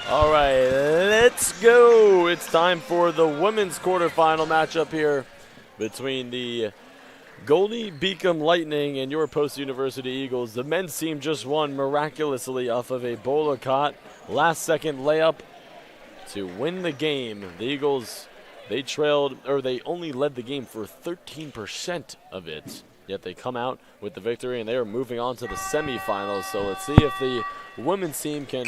All right, let's go. It's time for the women's quarterfinal matchup here between the Goldey-Beacom Lightning and your Post-University Eagles. The men's team just won miraculously off of a Bola-Cot last-second layup to win the game. The Eagles, they only led the game for 13% of it. Yet they come out with the victory, and they are moving on to the semifinals. So let's see if the women's team can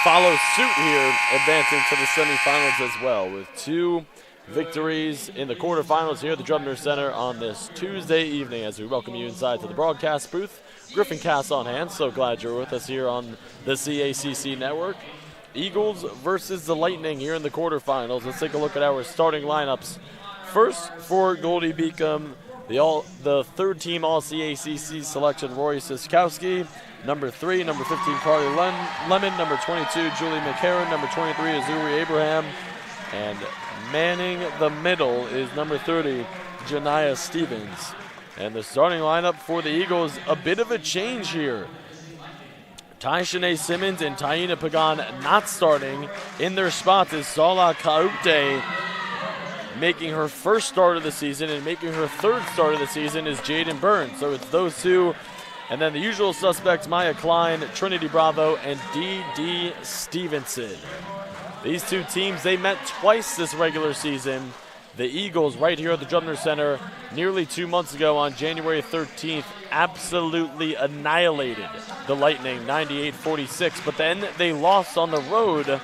follow suit here, advancing to the semifinals as well, with 2 victories in the quarterfinals here at the Drubner Center on this Tuesday evening as we welcome you inside to the broadcast booth. Griffin Cass on hand, so glad you're with us here on the CACC network. Eagles versus the Lightning here in the quarterfinals. Let's take a look at our starting lineups. First for Goldey-Beacom, the third-team All-CACC selection, Rory Siskowski. Number 3, number 15, Carly Lemon. Number 22, Julie McCarron. Number 23, Azuri Abraham. And manning the middle is number 30, Janiyah Stevens. And the starting lineup for the Eagles, a bit of a change here. Taishanae Simmons and Taina Pagan not starting. In their spots is Salah Kaupte, making her first start of the season, and making her third start of the season is Jaden Burns. So it's those two. And then the usual suspects, Maya Klein, Trinity Bravo, and D.D. Stevenson. These two teams, they met twice this regular season. The Eagles, right here at the Drubner Center, nearly 2 months ago on January 13th, absolutely annihilated the Lightning, 98-46. But then they lost on the road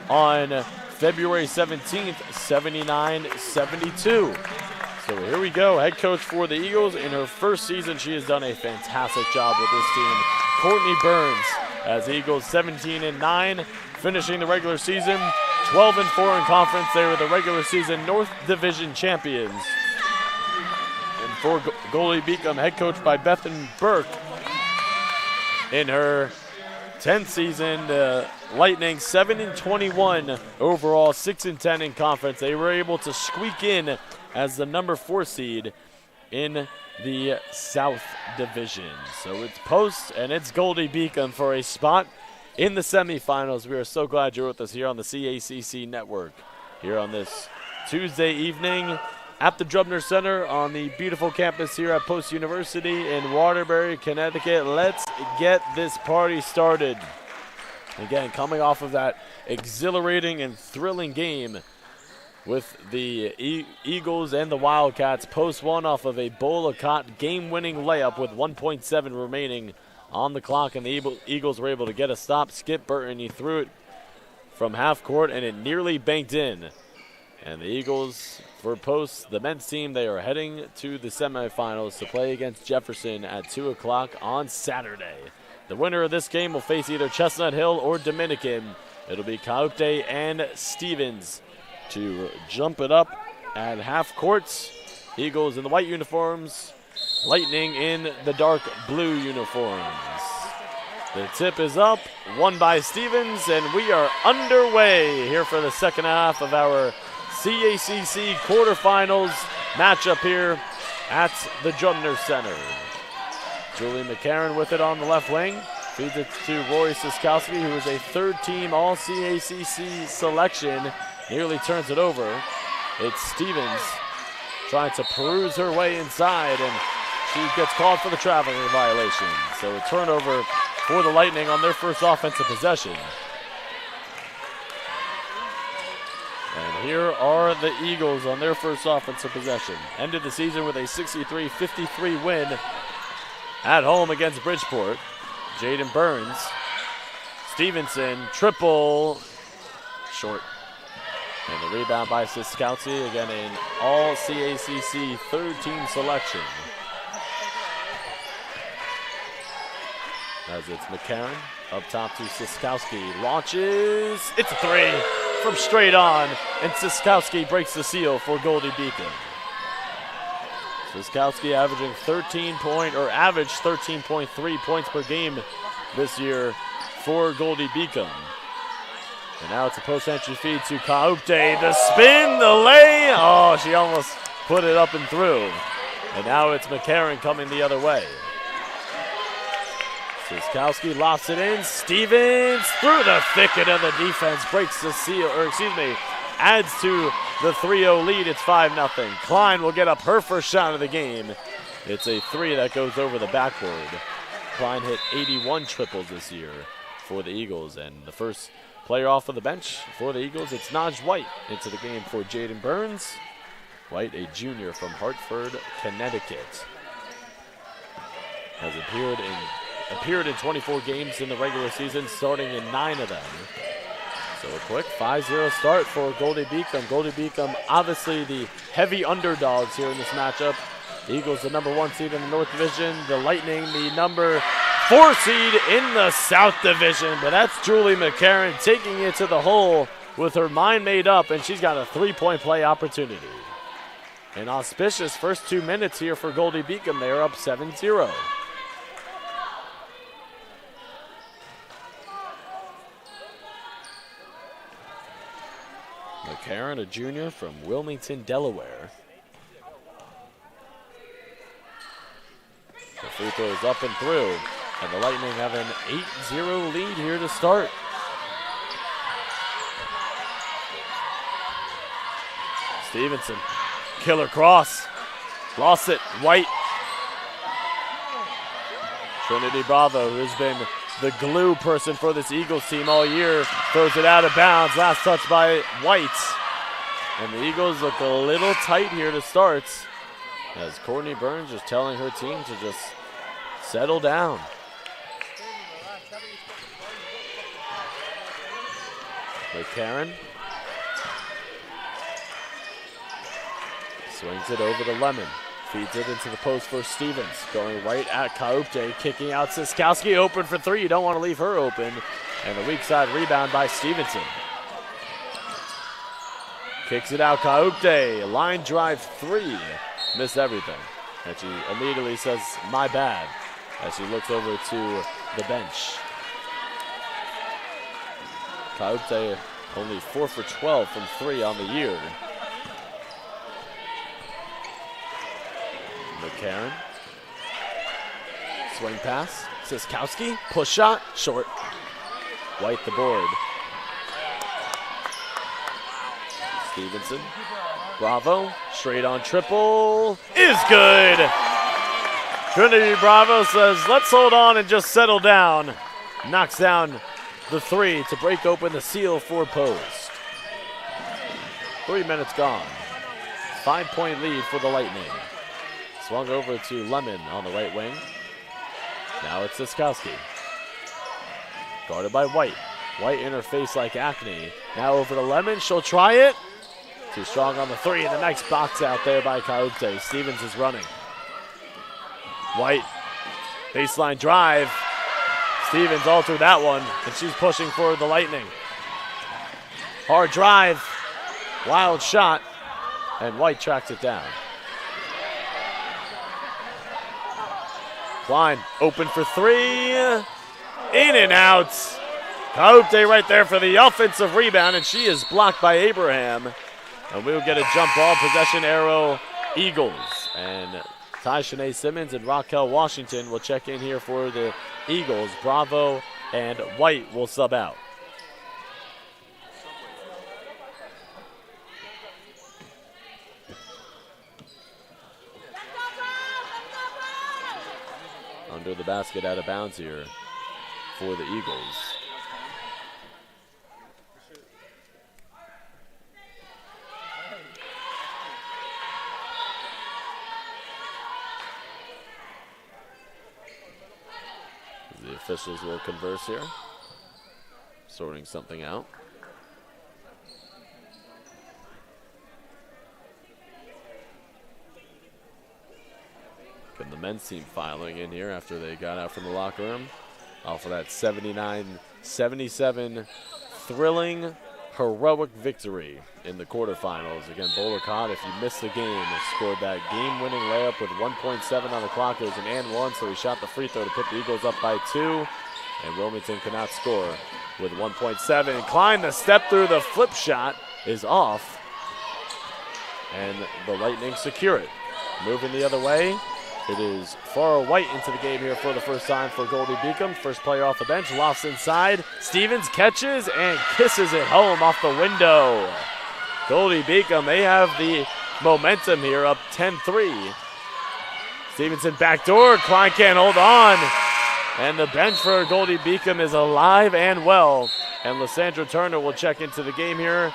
on February 17th, 79-72. So here we go. Head coach for the Eagles. In her first season, she has done a fantastic job with this team. Courtney Burns, as Eagles 17-9, finishing the regular season 12-4 in conference. They were the regular season North Division champions. And for Goldey-Beacom, head coach by Bethan Burke, in her 10th season, the Lightning 7-21 overall, 6-10 in conference. They were able to squeak in as the number 4 seed in the South Division. So it's Post and it's Goldey-Beacom for a spot in the semifinals. We are so glad you're with us here on the CACC network, here on this Tuesday evening at the Drubner Center on the beautiful campus here at Post University in Waterbury, Connecticut. Let's get this party started. Again, coming off of that exhilarating and thrilling game with the Eagles and the Wildcats. Post won off of a Bola-Cot game-winning layup with 1.7 remaining on the clock, and the Eagles were able to get a stop. Skip Burton, he threw it from half court, and it nearly banked in. And the Eagles, for Post, the men's team, they are heading to the semifinals to play against Jefferson at 2 o'clock on Saturday. The winner of this game will face either Chestnut Hill or Dominican. It'll be Kaupte and Stevens to jump it up at half courts. Eagles in the white uniforms, Lightning in the dark blue uniforms. The tip is up, won by Stevens, and we are underway here for the second half of our CACC quarterfinals matchup here at the Drubner Center. Julie McCarron with it on the left wing, feeds it to Rory Siskowski, who is a third-team All-CACC selection. Nearly turns it over. It's Stevens trying to peruse her way inside, and she gets called for the traveling violation. So a turnover for the Lightning on their first offensive possession. And here are the Eagles on their first offensive possession. Ended the season with a 63-53 win at home against Bridgeport. Jaden Burns. Stevenson, triple, short. And the rebound by Siskowski, again an All-CACC third-team selection. As it's McCarron up top to Siskowski. Launches, it's a 3 from straight on, and Siskowski breaks the seal for Goldey-Beacom. Siskowski averaged 13.3 points per game this year for Goldey-Beacom. And now it's a post-entry feed to Kaupte. The spin, the lay. Oh, she almost put it up and through. And now it's McCarron coming the other way. Siskowski lofts it in. Stevens through the thicket of the defense, breaks the seal, adds to the 3-0 lead. It's 5-0. Klein will get up her first shot of the game. It's a 3 that goes over the backboard. Klein hit 81 triples this year for the Eagles, and the first player off of the bench for the Eagles, it's Naj White into the game for Jaden Burns. White, a junior from Hartford, Connecticut, has appeared in 24 games in the regular season, starting in 9 of them. So a quick 5-0 start for Goldey-Beacom. Goldey-Beacom, obviously the heavy underdogs here in this matchup. The Eagles, the number 1 seed in the North Division. The Lightning, the number 4 seed in the South Division. But that's Julie McCarron taking it to the hole with her mind made up, and she's got a 3-point play opportunity. An auspicious first 2 minutes here for Goldey-Beacom. They are up 7-0. McCarron, a junior from Wilmington, Delaware. The free throw is up and through, and the Lightning have an 8-0 lead here to start. Stevenson, killer cross, lost it, White. Trinity Bravo, who's been the glue person for this Eagles team all year, throws it out of bounds. Last touch by White. And the Eagles look a little tight here to start, as Courtney Burns is telling her team to just settle down. McCarron swings it over to Lemon. Feeds it into the post for Stevens. Going right at Kaupte, kicking out Siskowski. Open for 3. You don't want to leave her open. And the weak side rebound by Stevenson. Kicks it out, Kaupte. Line drive 3. Missed everything. And she immediately says, my bad, as she looks over to the bench. Kaupte only 4 for 12 from 3 on the year. McCarron. Swing pass. Siskowski. Push shot. Short. White the board. Stevenson. Bravo. Straight on triple. Is good. Trinity Bravo says, let's hold on and just settle down. Knocks down the 3 to break open the seal for post. 3 minutes gone. 5-point lead for the Lightning. Swung over to Lemon on the right wing. Now it's Siskowski. Guarded by White. White in her face like acne. Now over to Lemon. She'll try it. Too strong on the 3. And the nice box out there by Kaupte. Stevens is running. White. Baseline drive. Stevens altered that one. And she's pushing for the Lightning. Hard drive. Wild shot. And White tracks it down. Klein open for 3, in and out. Kaupte right there for the offensive rebound, and she is blocked by Abraham. And we'll get a jump ball, possession arrow, Eagles. And Ty-Shanae Simmons and Raquel Washington will check in here for the Eagles. Bravo and White will sub out. Under the basket, out of bounds here for the Eagles. The officials will converse here, sorting something out. And the men's team filing in here after they got out from the locker room off of that 79-77 thrilling, heroic victory in the quarterfinals. Again, Boulder Cott, if you missed the game, scored that game-winning layup with 1.7 on the clock. It was an and 1, so he shot the free throw to put the Eagles up by 2. And Wilmington could not score with 1.7. Klein, the step through the flip shot is off. And the Lightning secure it. Moving the other way. It is Farrah White into the game here for the first time for Goldey-Beacom. First player off the bench, lofts inside. Stevens catches and kisses it home off the window. Goldey-Beacom, they have the momentum here, up 10-3. Stevenson backdoor, Klein can't hold on. And the bench for Goldey-Beacom is alive and well. And Lysandra Turner will check into the game here.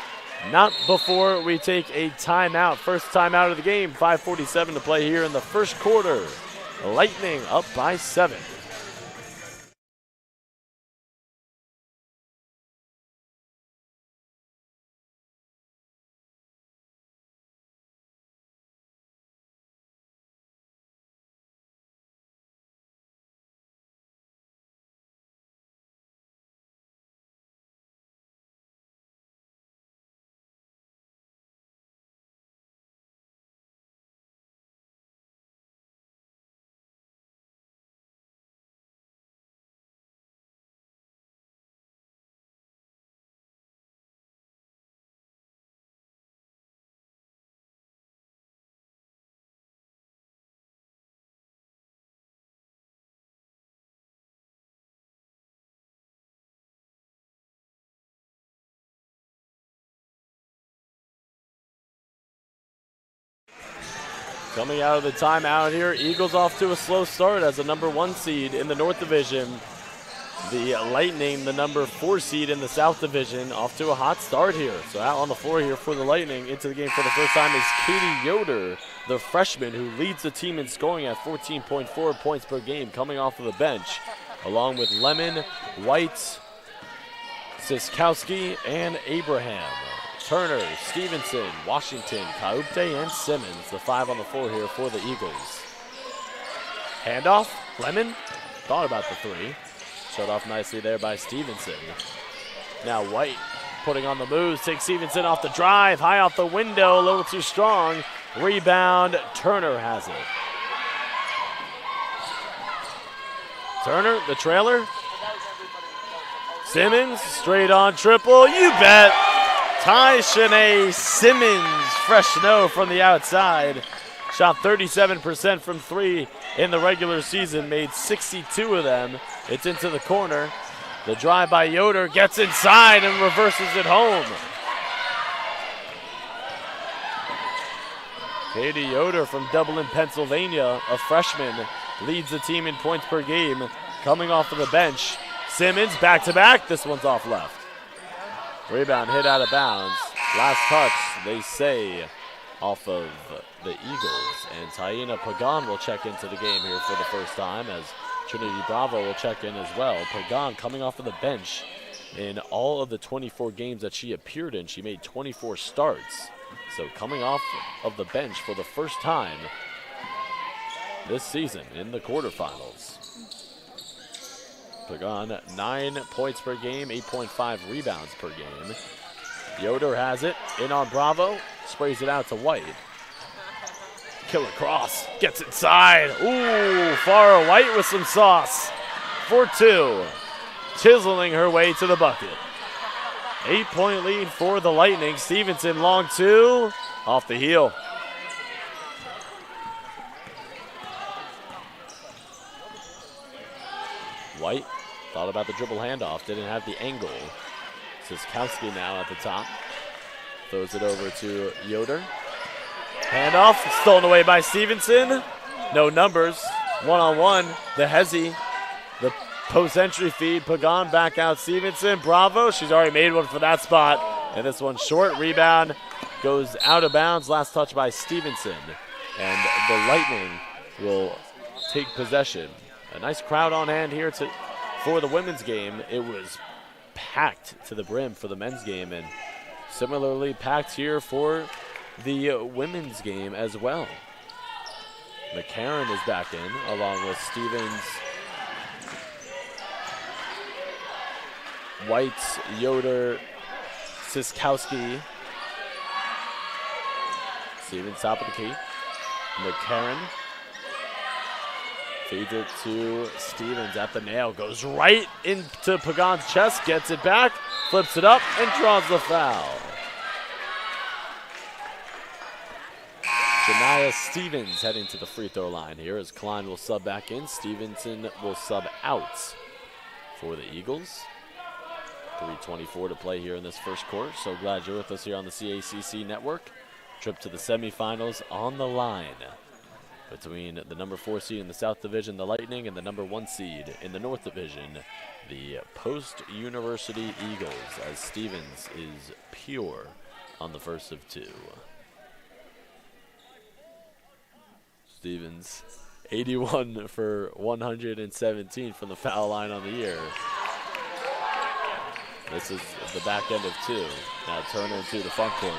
Not before we take a timeout. First timeout of the game. 5:47 to play here in the first quarter. Lightning up by 7. Coming out of the timeout here, Eagles off to a slow start as the number 1 seed in the North Division. The Lightning, the number 4 seed in the South Division, off to a hot start here. So out on the floor here for the Lightning into the game for the first time is Katie Yoder, the freshman who leads the team in scoring at 14.4 points per game coming off of the bench, along with Lemon, White, Siskowski, and Abraham. Turner, Stevenson, Washington, Kaupte, and Simmons, the 5 on the floor here for the Eagles. Handoff, Lemon, thought about the 3. Shut off nicely there by Stevenson. Now White putting on the moves, takes Stevenson off the drive, high off the window, a little too strong. Rebound, Turner has it. Turner, the trailer. Simmons, straight on triple, you bet. Ty Shanae Simmons, fresh snow from the outside. Shot 37% from 3 in the regular season, made 62 of them. It's into the corner. The drive by Yoder gets inside and reverses it home. Katie Yoder from Dublin, Pennsylvania, a freshman, leads the team in points per game, coming off of the bench. Simmons back-to-back, this one's off left. Rebound hit out of bounds. Last touch, they say, off of the Eagles. And Taina Pagan will check into the game here for the first time as Trinity Bravo will check in as well. Pagan coming off of the bench in all of the 24 games that she appeared in. She made 24 starts. So coming off of the bench for the first time this season in the quarterfinals. Pagan, 9 points per game, 8.5 rebounds per game. Yoder has it, in on Bravo, sprays it out to White. Killer cross, gets inside. Ooh, Farrah White with some sauce. For 2, chiseling her way to the bucket. 8-point lead for the Lightning. Stevenson, long 2, off the heel. White thought about the dribble handoff, didn't have the angle. Siskowski now at the top. Throws it over to Yoder. Handoff, stolen away by Stevenson. No numbers, 1-on-1. The Hezzy, the post-entry feed. Pagan back out Stevenson. Bravo, she's already made one for that spot. And this one's short, rebound, goes out of bounds. Last touch by Stevenson. And the Lightning will take possession. A nice crowd on hand here for the women's game. It was packed to the brim for the men's game, and similarly packed here for the women's game as well. McCarron is back in, along with Stevens, White, Yoder, Siskowski. Stevens top of the key. McCarron feeds it to Stevens at the nail. Goes right into Pagan's chest, gets it back, flips it up, and draws the foul. Shania Stevens heading to the free throw line here as Klein will sub back in. Stevenson will sub out for the Eagles. 3:24 to play here in this first quarter. So glad you're with us here on the CACC network. Trip to the semifinals on the line between the number 4 seed in the South Division, the Lightning, and the number 1 seed in the North Division, the Post-University Eagles, as Stevens is pure on the first of 2. Stevens, 81 for 117 from the foul line on the year. This is the back end of 2. Now Turner into the front court.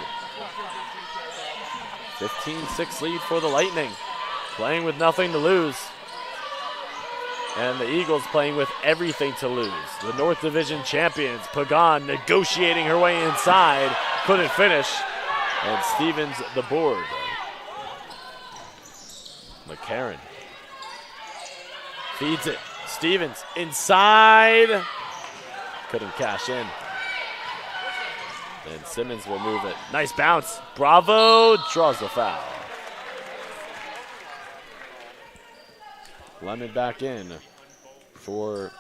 15-6 lead for the Lightning. Playing with nothing to lose. And the Eagles playing with everything to lose. The North Division champions, Pagan negotiating her way inside. Couldn't finish. And Stevens the board. McCarron feeds it. Stevens inside. Couldn't cash in. And Simmons will move it. Nice bounce. Bravo draws the foul. Lemon back in for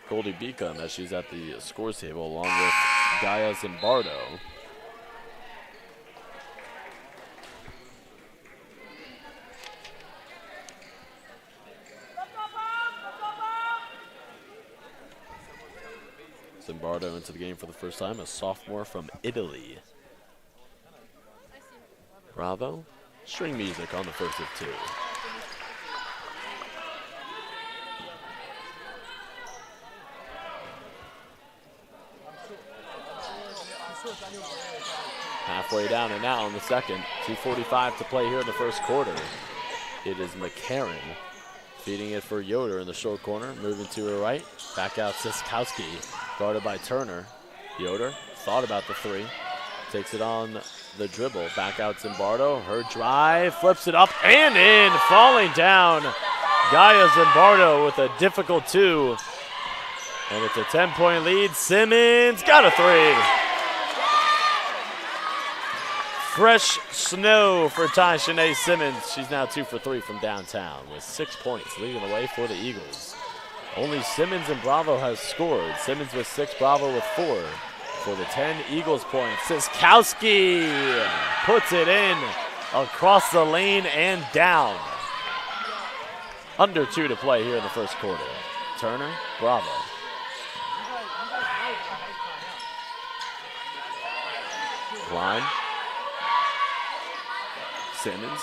Goldey-Beacom as she's at the scores table along with Gaia Zimbardo. Zimbardo into the game for the first time, a sophomore from Italy. Bravo. String music on the first of 2. Halfway down and out in the second. 2:45 to play here in the first quarter. It is McCarron feeding it for Yoder in the short corner. Moving to her right. Back out Siskowski. Guarded by Turner. Yoder thought about the 3. Takes it on the dribble. Back out Zimbardo. Her drive. Flips it up and in. Falling down. Gaia Zimbardo with a difficult 2. And it's a 10-point lead. Simmons got a 3. Fresh snow for Ty-Shanae Simmons. She's now 2 for 3 from downtown with 6 points, leading the way for the Eagles. Only Simmons and Bravo has scored. Simmons with 6, Bravo with 4. For the 10 Eagles points, Siskowski puts it in across the lane and down. Under 2 to play here in the first quarter. Turner, Bravo. Klein. Simmons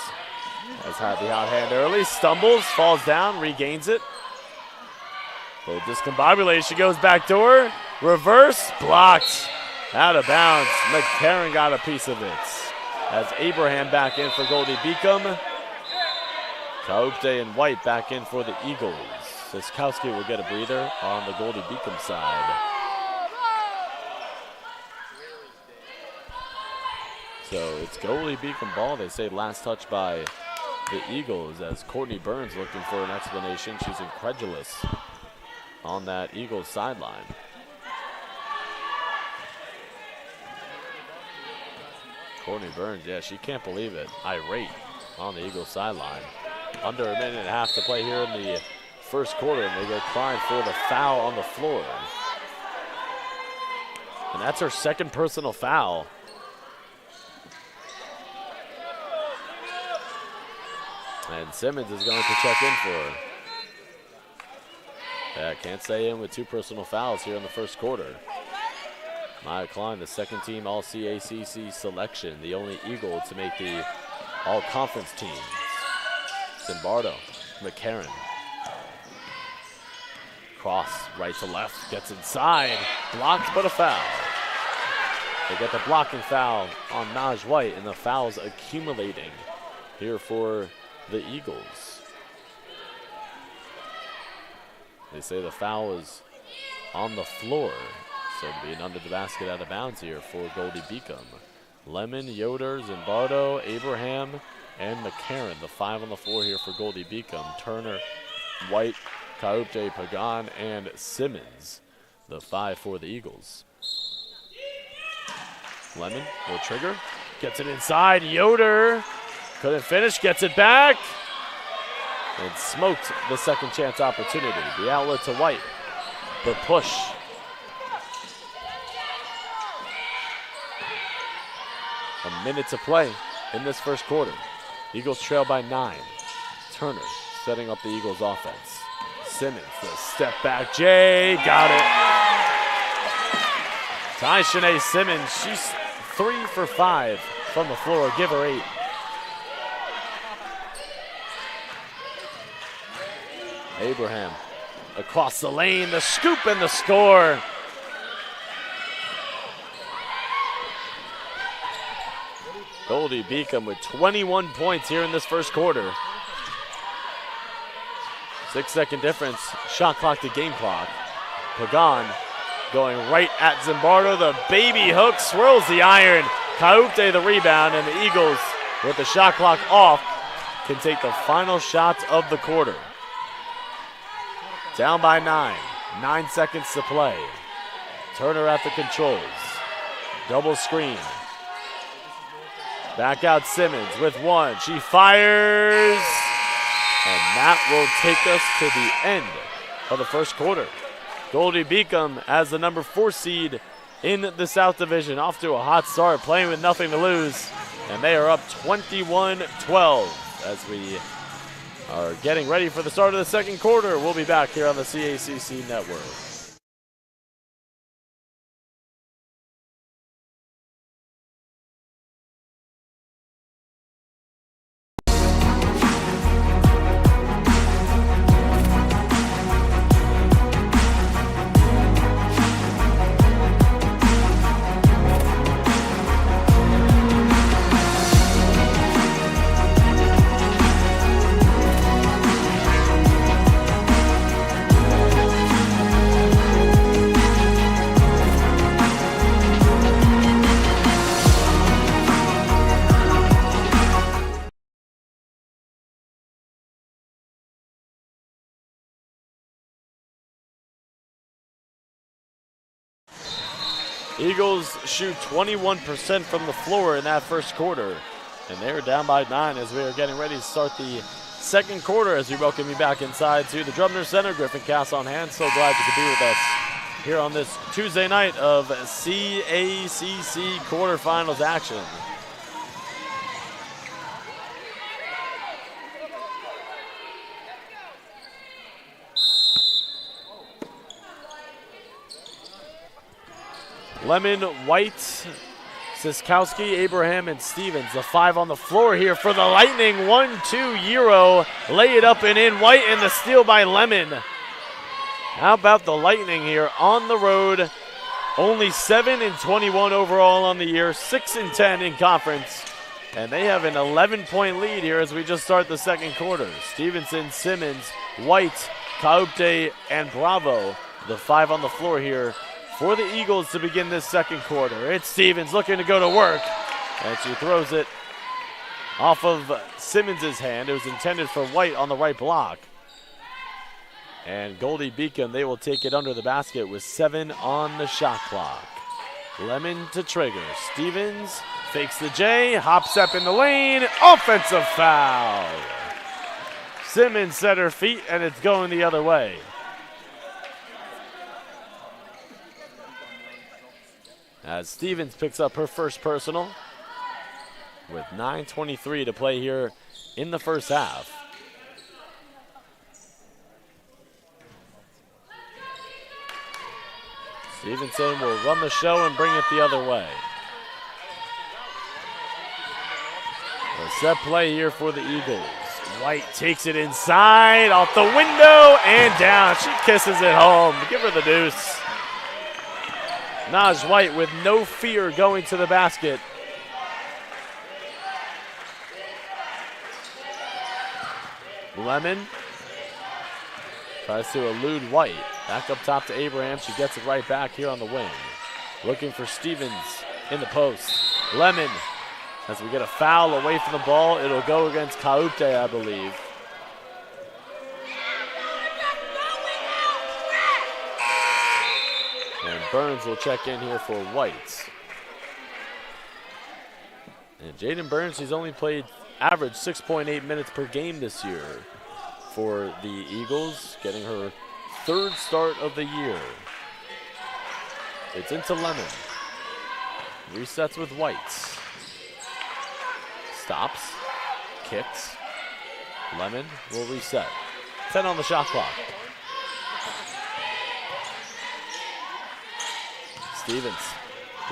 has had the hot hand early, stumbles, falls down, regains it. Little discombobulation, goes back door, reverse, blocked, out of bounds. McCarron got a piece of it. As Abraham back in for Goldey-Beacom. Kaupte and White back in for the Eagles. Siskowski will get a breather on the Goldey-Beacom side. So it's Goldey-Beacom ball. They say last touch by the Eagles as Courtney Burns looking for an explanation. She's incredulous on that Eagles sideline. Courtney Burns, yeah, she can't believe it. Irate on the Eagles sideline. Under a minute and a half to play here in the first quarter, and they get Klein for the foul on the floor. And that's her second personal foul. And Simmons is going to check in for her. Yeah, can't stay in with 2 personal fouls here in the first quarter. Maya Klein, the second team All-CACC selection, the only Eagle to make the All-Conference team. Zimbardo, McCarron. Cross, right to left, gets inside, blocked but a foul. They get the blocking foul on Naj White, and the fouls accumulating here for the Eagles. They say the foul is on the floor, so it'll be an under the basket out of bounds here for Goldey-Beacom. Lemon, Yoder, Zimbardo, Abraham, and McCarron. The 5 on the floor here for Goldey-Beacom. Turner, White, Kaupte, Pagan, and Simmons. The 5 for the Eagles. Lemon will trigger, Gets it inside. Yoder couldn't finish. Gets it back. And smoked the second chance opportunity. The outlet to White. The push. A minute to play in this first quarter. Eagles trail by 9. Turner setting up the Eagles offense. Simmons, the step back. Jay got it. Ty-Shanae Simmons, she's 3 for 5 from the floor. Give her 8. Abraham across the lane, the scoop and the score. Goldey-Beacom with 21 points here in this first quarter. 6-second difference, shot clock to game clock. Pagan going right at Zimbardo. The baby hook swirls the iron. Kaupte the rebound, and the Eagles, with the shot clock off, can take the final shots of the quarter. Down by 9. 9 seconds to play. Turner at the controls. Double screen. Back out Simmons with 1. She fires. And that will take us to the end of the first quarter. Goldey-Beacom as the number 4 seed in the South Division. Off to a hot start, playing with nothing to lose. And they are up 21-12 as we are getting ready for the start of the second quarter. We'll be back here on the CACC Network. Eagles shoot 21% from the floor in that first quarter. And they're down by 9 as we are getting ready to start the second quarter as we welcome you back inside to the Drumner Center. Griffin Cass on hand. So glad you could be with us here on this Tuesday night of CACC quarterfinals action. Lemon, White, Siskowski, Abraham, and Stevens. The 5 on the floor here for the Lightning. 1-2 Euro. Lay it up and in. White, and the steal by Lemon. How about the Lightning here on the road? Only 7-21 overall on the year. 6-10 in conference. And they have an 11-point lead here as we just start the second quarter. Stevenson, Simmons, White, Kaupte, and Bravo. The 5 on the floor here for the Eagles to begin this second quarter. It's Stevens looking to go to work, and she throws it off of Simmons' hand. It was intended for White on the right block. And Goldey-Beacom, they will take it under the basket with 7 on the shot clock. Lemon to trigger. Stevens fakes the J, hops up in the lane, offensive foul. Simmons set her feet, and it's going the other way. As Stevens picks up her first personal with 9:23 to play here in the first half. Stevenson will run the show and bring it the other way. A set play here for the Eagles. White takes it inside, off the window, and down. She kisses it home. Give her the deuce. Naj White with no fear going to the basket. Lemon tries to elude White. Back up top to Abraham. She gets it right back here on the wing. Looking for Stevens in the post. Lemon, as we get a foul away from the ball, it'll go against Kaupte, I believe. And Burns will check in here for White. And Jaden Burns, she's only played average 6.8 minutes per game this year for the Eagles, getting her 3rd start of the year. It's into Lemon. Resets with Whites. Stops. Kicks. Lemon will reset. 10 on the shot clock. Stevens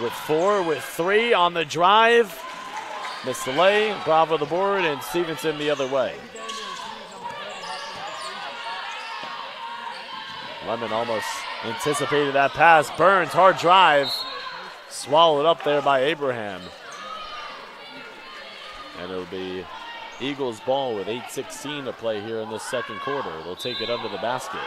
with 4, with 3 on the drive. Missed the lay. Bravo the board, and Stevenson the other way. Lemon almost anticipated that pass. Burns, hard drive. Swallowed up there by Abraham. And it'll be Eagles ball with 8:16 to play here in this second quarter. They'll take it under the basket.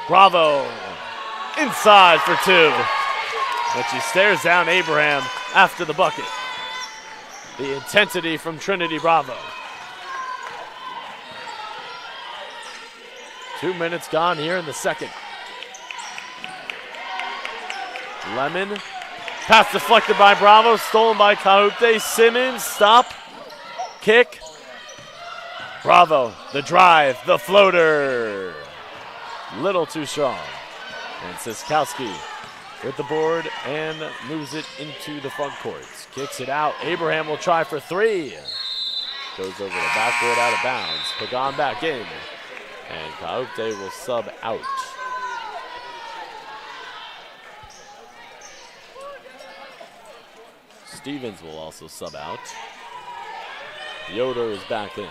Bravo, inside for 2. But she stares down Abraham after the bucket. The intensity from Trinity Bravo. 2 minutes gone here in the second. Lemon, pass deflected by Bravo, stolen by Cahoupte. Simmons, stop, kick. Bravo, the drive, the floater. Little too strong. And Siskowski with the board and moves it into the front courts. Kicks it out. Abraham will try for 3. Goes over the backboard out of bounds. Pagan back in. And Cahoupte will sub out. Stevens will also sub out. Yoder is back in.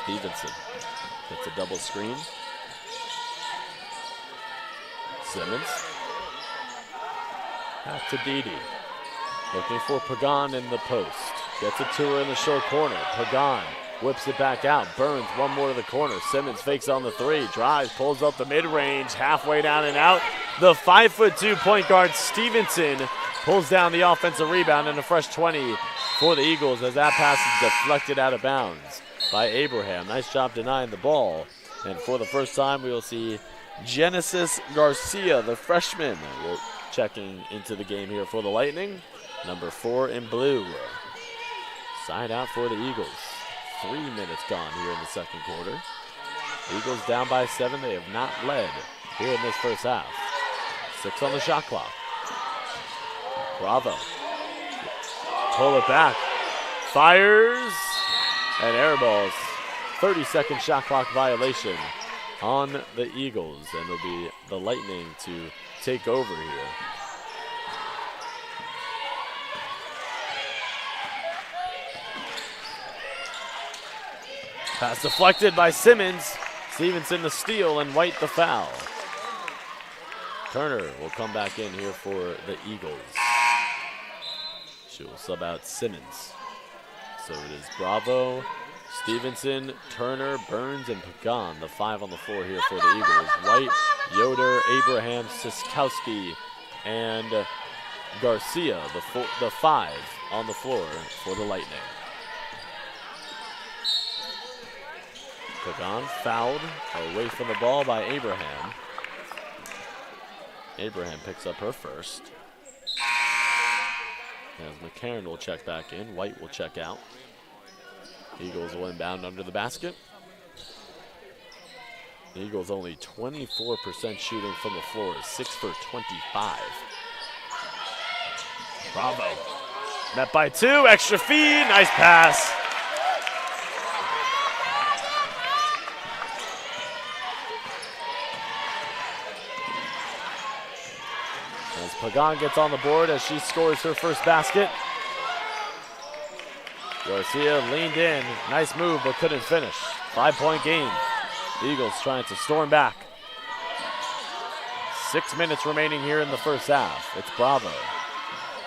Stevenson gets a double screen. Simmons. Back to Didi. Looking for Pagan in the post. Gets it to her in the short corner. Pagan whips it back out. Burns one more to the corner. Simmons fakes on the 3. Drives, pulls up the mid-range. Halfway down and out. The 5'2" point guard Stevenson pulls down the offensive rebound and a fresh 20 for the Eagles as that pass is deflected out of bounds by Abraham. Nice job denying the ball. And for the first time, we will see Genesis Garcia, the freshman, checking into the game here for the Lightning. Number 4 in blue. Side out for the Eagles. 3 minutes gone here in the second quarter. Eagles down by 7. They have not led here in this first half. 6 on the shot clock. Bravo. Pull it back. Fires. And air balls. 30-second shot clock violation on the Eagles. And it'll be the Lightning to take over here. Pass deflected by Simmons. Stevenson the steal and White the foul. Turner will come back in here for the Eagles. She will sub out Simmons. So it is Bravo, Stevenson, Turner, Burns, and Pagan, the 5 on the floor here for the Eagles. White, Yoder, Abraham, Siskowski, and Garcia, the 5 on the floor for the Lightning. Pagan fouled away from the ball by Abraham. Abraham picks up her first. As McCarron will check back in, White will check out. Eagles will inbound under the basket. The Eagles only 24% shooting from the floor, 6 for 25. Bravo. Met by 2, extra feed, nice pass. As Pagan gets on the board as she scores her first basket. Garcia leaned in. Nice move, but couldn't finish. 5-point game. The Eagles trying to storm back. 6 minutes remaining here in the first half. It's Bravo.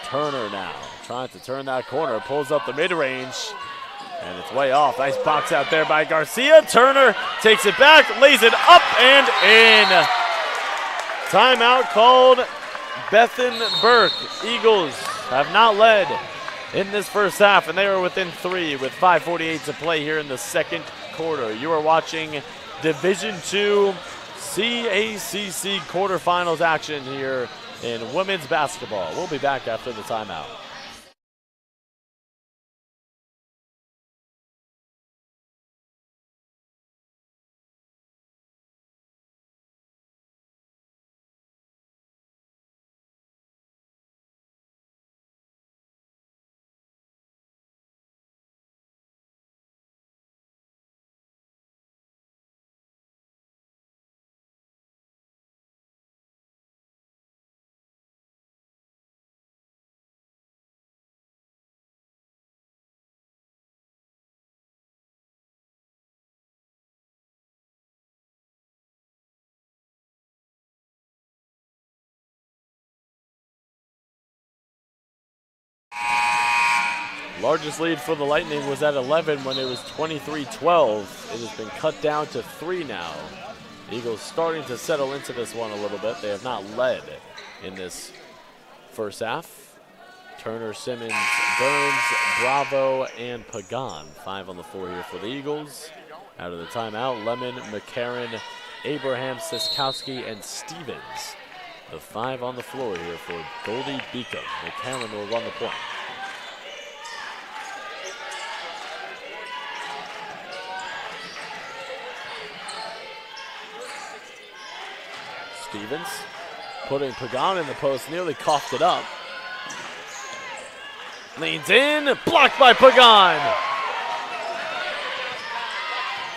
Turner now trying to turn that corner. Pulls up the mid-range. And it's way off. Nice box out there by Garcia. Turner takes it back, lays it up and in. Timeout called Bethan Burke. Eagles have not led in this first half, and they are within 3 with 5:48 to play here in the second quarter. You are watching Division II CACC quarterfinals action here in women's basketball. We'll be back after the timeout. Largest lead for the Lightning was at 11 when it was 23-12. It has been cut down to 3 now. The Eagles starting to settle into this one a little bit. They have not led in this first half. Turner, Simmons, Burns, Bravo, and Pagan. 5 on the floor here for the Eagles. Out of the timeout, Lemon, McCarron, Abraham, Siskowski, and Stevens. The 5 on the floor here for Goldey-Beacom. McCarron will run the point. Stevens putting Pagan in the post, nearly coughed it up. Leans in, blocked by Pagan.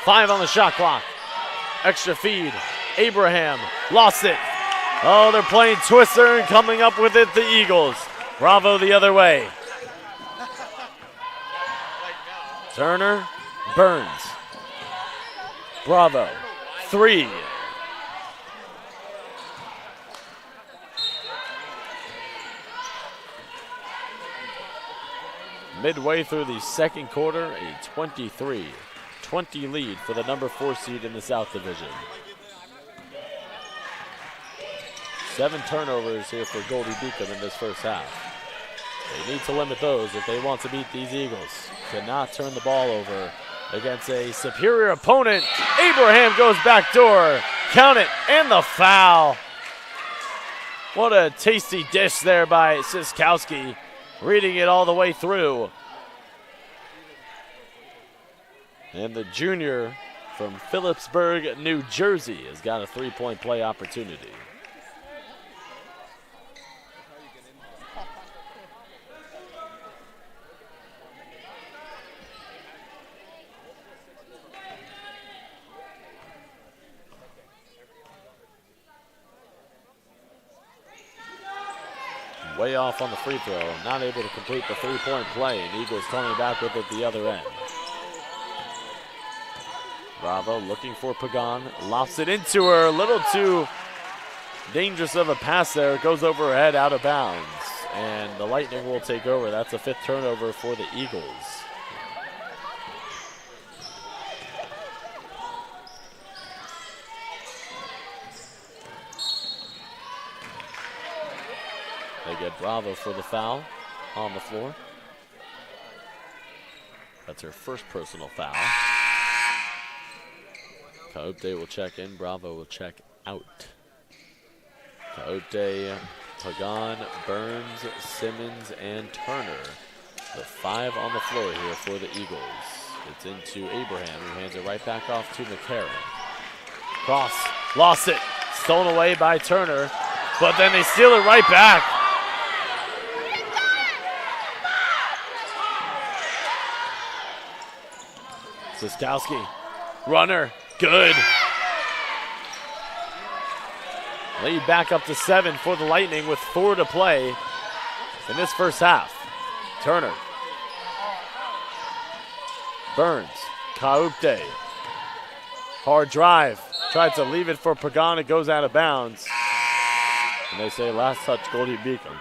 5 on the shot clock. Extra feed. Abraham lost it. Oh, they're playing Twister and coming up with it, the Eagles. Bravo the other way. Turner, Burns. Bravo, 3. Midway through the second quarter, a 23-20 lead for the number 4 seed in the South Division. 7 turnovers here for Goldey-Beacom in this first half. They need to limit those if they want to beat these Eagles. Cannot turn the ball over against a superior opponent. Abraham goes back door. Count it, and the foul. What a tasty dish there by Siskowski. Reading it all the way through. And the junior from Phillipsburg, New Jersey has got a 3-point play opportunity. Way off on the free throw, not able to complete the 3-point play, and Eagles coming back with it the other end. Bravo looking for Pagan, lofts it into her, a little too dangerous of a pass there. It goes over her head, out of bounds, and the Lightning will take over. That's a 5th turnover for the Eagles. They get Bravo for the foul on the floor. That's her first personal foul. Kaopte will check in, Bravo will check out. Kaopte, Pagan, Burns, Simmons, and Turner. The 5 on the floor here for the Eagles. It's into Abraham, who hands it right back off to McCarron. Cross, lost it, stolen away by Turner, but then they steal it right back. Siskowski, runner, good. Lead back up to 7 for the Lightning with 4 to play in this first half. Turner, Burns, Kaupte, hard drive, tried to leave it for Pagan, it goes out of bounds. And they say last touch Goldey-Beacom.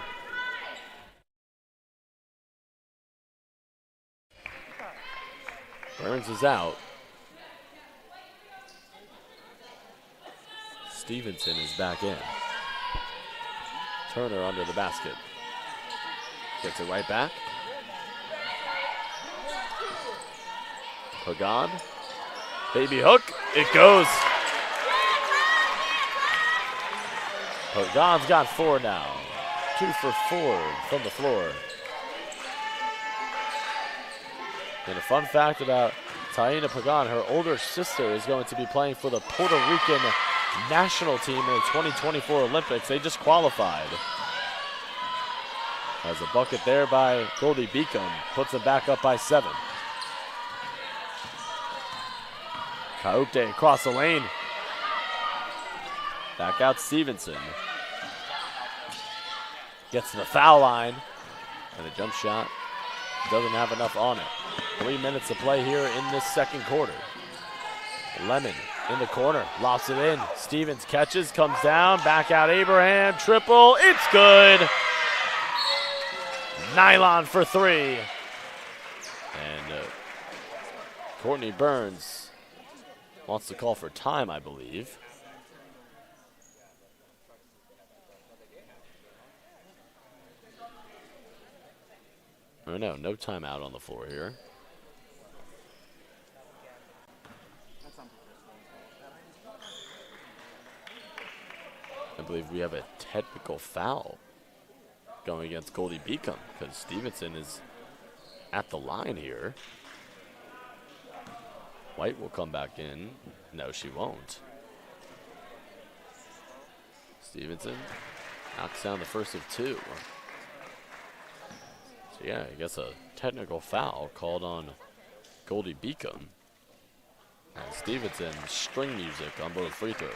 Burns is out. Stevenson is back in. Turner under the basket. Gets it right back. Pagan. Baby hook. It goes. Pagan's got 4 now. 2 for 4 from the floor. And a fun fact about Taina Pagan, her older sister is going to be playing for the Puerto Rican national team in the 2024 Olympics. They just qualified. Has a bucket there by Goldey-Beacom. Puts them back up by 7. Kaupte across the lane. Back out Stevenson. Gets to the foul line. And the jump shot doesn't have enough on it. 3 minutes to play here in this second quarter. Lemon in the corner, lofts it in. Stevens catches, comes down, back out Abraham, triple, it's good. Nylon for 3. And Courtney Burns wants to call for time, I believe. Oh no, no timeout on the floor here. I believe we have a technical foul going against Goldey-Beacom because Stevenson is at the line here. White will come back in. No, she won't. Stevenson knocks down the first of 2. So yeah, I guess a technical foul called on Goldey-Beacom. And Stevenson string music on both free throws.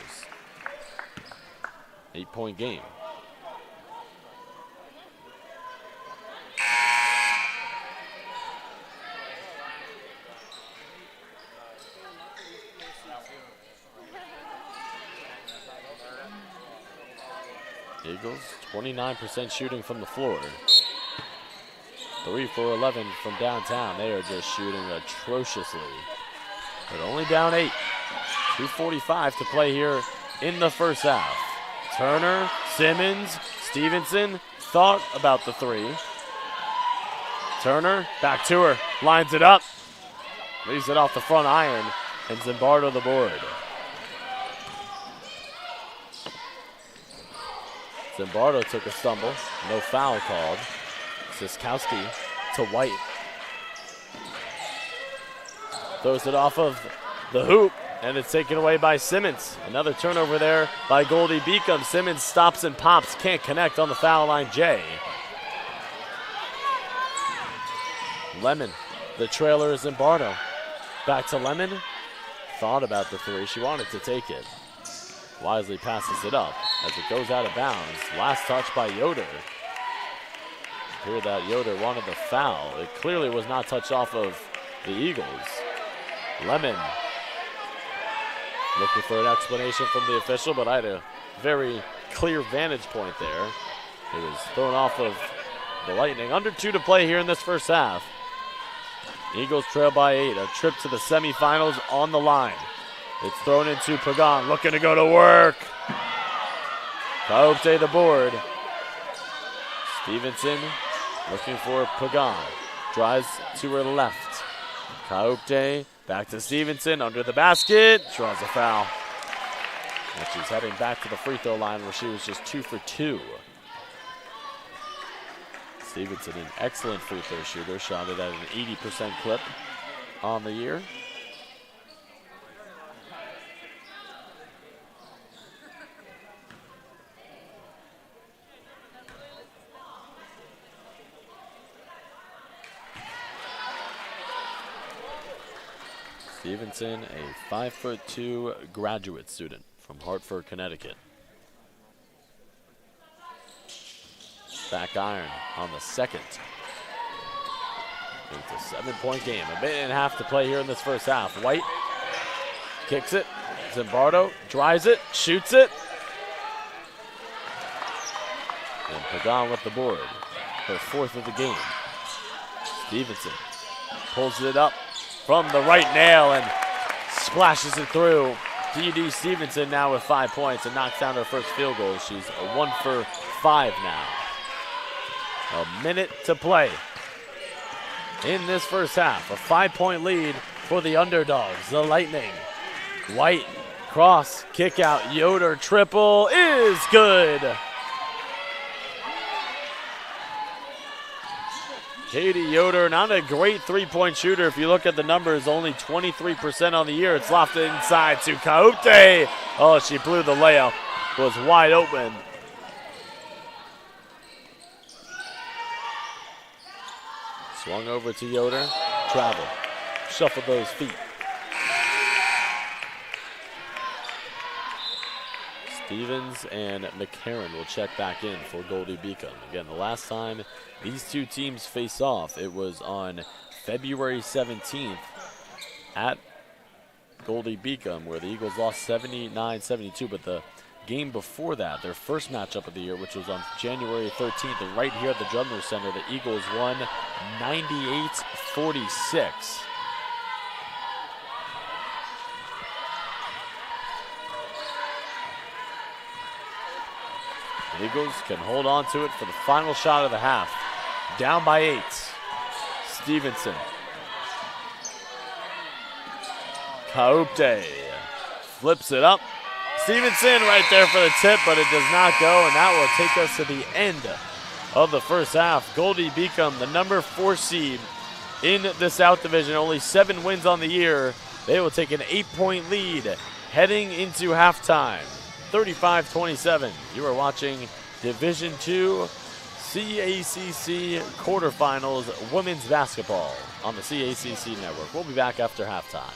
8-point game. Eagles, 29% shooting from the floor. 3 for 11 from downtown. They are just shooting atrociously. But only down 8. 2:45 to play here in the first half. Turner, Simmons, Stevenson thought about the 3. Turner, back to her, lines it up. Leaves it off the front iron, and Zimbardo the board. Zimbardo took a stumble, no foul called. Siskowski to White. Throws it off of the hoop, and it's taken away by Simmons. Another turnover there by Goldey-Beacom. Simmons stops and pops, can't connect on the foul line. Jay. Lemon, the trailer is Zimbardo. Back to Lemon. Thought about the 3, she wanted to take it. Wisely passes it up as it goes out of bounds. Last touch by Yoder. Hear that Yoder wanted the foul. It clearly was not touched off of the Eagles. Lemon looking for an explanation from the official, but I had a very clear vantage point there. It was thrown off of the Lightning. Under 2 to play here in this first half. Eagles trail by 8. A trip to the semifinals on the line. It's thrown into Pagan, looking to go to work. Kaupte the board. Stevenson looking for Pagan. Drives to her left. Kaupte back to Stevenson under the basket. Draws a foul. And she's heading back to the free throw line where she was just 2 for 2. Stevenson, an excellent free throw shooter, shot it at an 80% clip on the year. Stevenson, a 5'2" graduate student from Hartford, Connecticut. Back iron on the second. It's a 7-point game. A minute and a half to play here in this first half. White kicks it. Zimbardo drives it, shoots it. And Pagan with the board. Her 4th of the game. Stevenson pulls it up from the right nail and splashes it through. D.D. Stevenson now with 5 points and knocks down her first field goal. She's 1 for 5 now. A minute to play in this first half. A 5-point lead for the underdogs, the Lightning. White, cross, kick out, Yoder triple is good. Katie Yoder, not a great three-point shooter. If you look at the numbers, only 23% on the year. It's lofted inside to Kaute. Oh, she blew the layup. Was wide open. Swung over to Yoder. Travel. Shuffle those feet. Stevens and McCarron will check back in for Goldey-Beacom. Again, the last time these two teams face off, it was on February 17th at Goldey-Beacom, where the Eagles lost 79-72. But the game before that, their first matchup of the year, which was on January 13th, and right here at the Drumner Center, the Eagles won 98-46. The Eagles can hold on to it for the final shot of the half. Down by 8. Stevenson. Kaupte flips it up. Stevenson right there for the tip, but it does not go, and that will take us to the end of the first half. Goldey-Beacom, the number 4 seed in the South Division, only 7 wins on the year. They will take an 8-point lead heading into halftime. 35-27. You are watching Division II CACC Quarterfinals Women's Basketball on the CACC Network. We'll be back after halftime.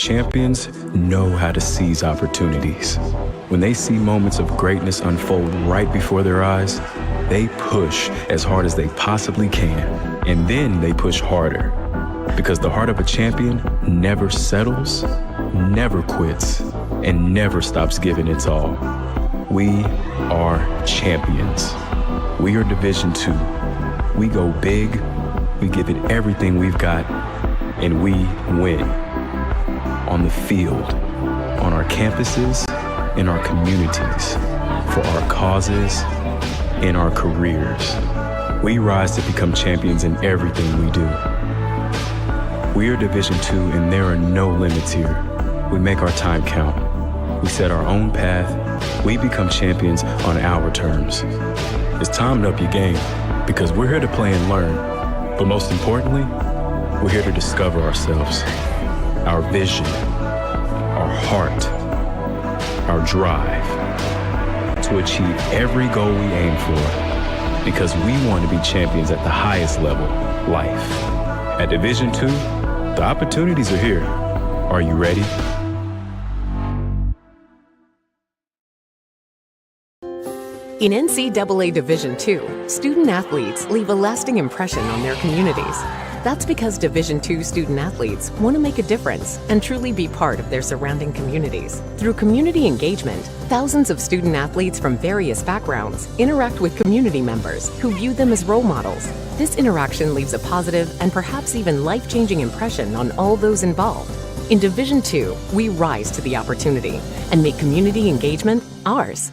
champions know how to seize opportunities. When they see moments of greatness unfold right before their eyes, they push as hard as they possibly can, and then they push harder. Because the heart of a champion never settles, never quits, and never stops giving its all. We are champions. We are Division II. We go big, we give it everything we've got, and we win. On the field, on our campuses, in our communities, for our causes, in our careers. We rise to become champions in everything we do. We are Division II, and there are no limits here. We make our time count. We set our own path. We become champions on our terms. It's time to up your game, because we're here to play and learn. But most importantly, we're here to discover ourselves, our vision, our heart, our drive, to achieve every goal we aim for, because we want to be champions at the highest level, life. At Division II, the opportunities are here. Are you ready? In NCAA Division II, student athletes leave a lasting impression on their communities. That's because Division II student athletes want to make a difference and truly be part of their surrounding communities. Through community engagement, thousands of student athletes from various backgrounds interact with community members who view them as role models. This interaction leaves a positive and perhaps even life-changing impression on all those involved. In Division II, we rise to the opportunity and make community engagement ours.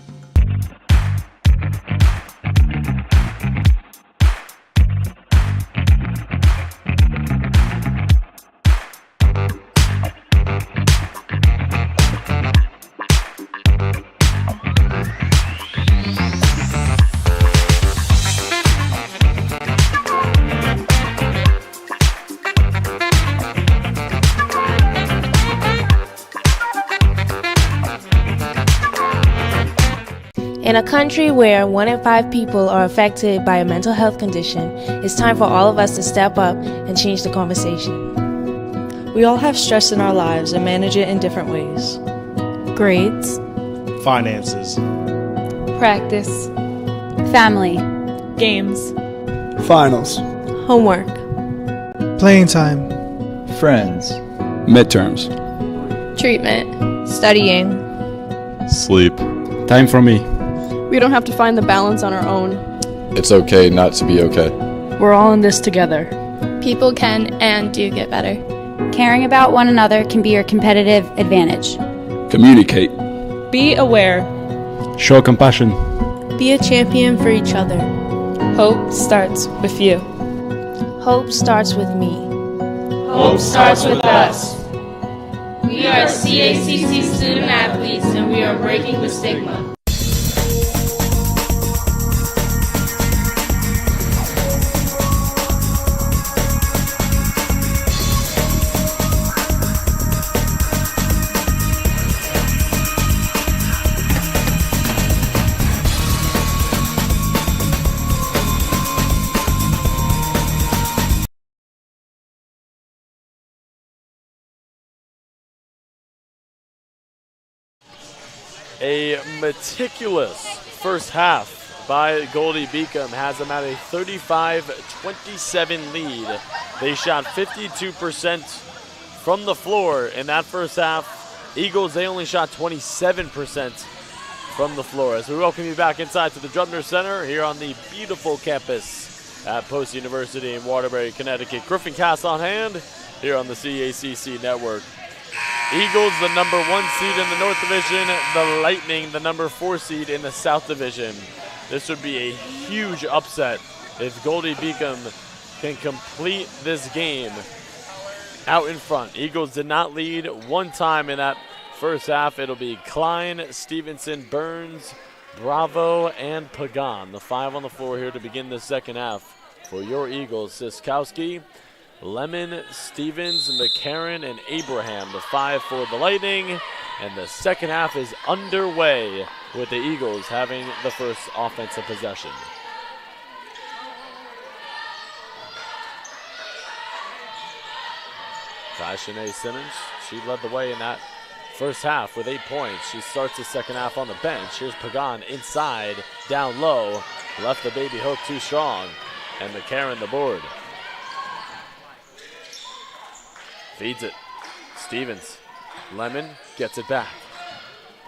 In a country where 1 in 5 people are affected by a mental health condition, it's time for all of us to step up and change the conversation. We all have stress in our lives and manage it in different ways. Grades, finances, practice, family, games, finals, homework, playing time, friends, midterms, treatment, studying, sleep, time for me. We don't have to find the balance on our own. It's okay not to be okay. We're all in this together. People can and do get better. Caring about one another can be your competitive advantage. Communicate. Be aware. Show compassion. Be a champion for each other. Hope starts with you. Hope starts with me. Hope starts with us. We are CACC student athletes, and we are breaking the stigma. A meticulous first half by Goldey-Beacom has them at a 35-27 lead. They shot 52% from the floor in that first half. Eagles, they only shot 27% from the floor. As we welcome you back inside to the Drubner Center here on the beautiful campus at Post University in Waterbury, Connecticut. Griffin Cass on hand here on the CACC Network. Eagles, the number 1 seed in the North Division. The Lightning, the number 4 seed in the South Division. This would be a huge upset if Goldey-Beacom can complete this game out in front. Eagles did not lead one time in that first half. It'll be Klein, Stevenson, Burns, Bravo, and Pagan. The 5 on the floor here to begin the second half for your Eagles. Siskowski, Lemon, Stevens, McCarron, and Abraham, the 5 for the Lightning. And the second half is underway with the Eagles having the first offensive possession. Shanae Simmons She led the way in that first half with 8 points. She starts the second half on the bench. Here's Pagan inside, down low. Left the baby hook too strong. And McCarron the board. Feeds it. Stevens. Lemon gets it back.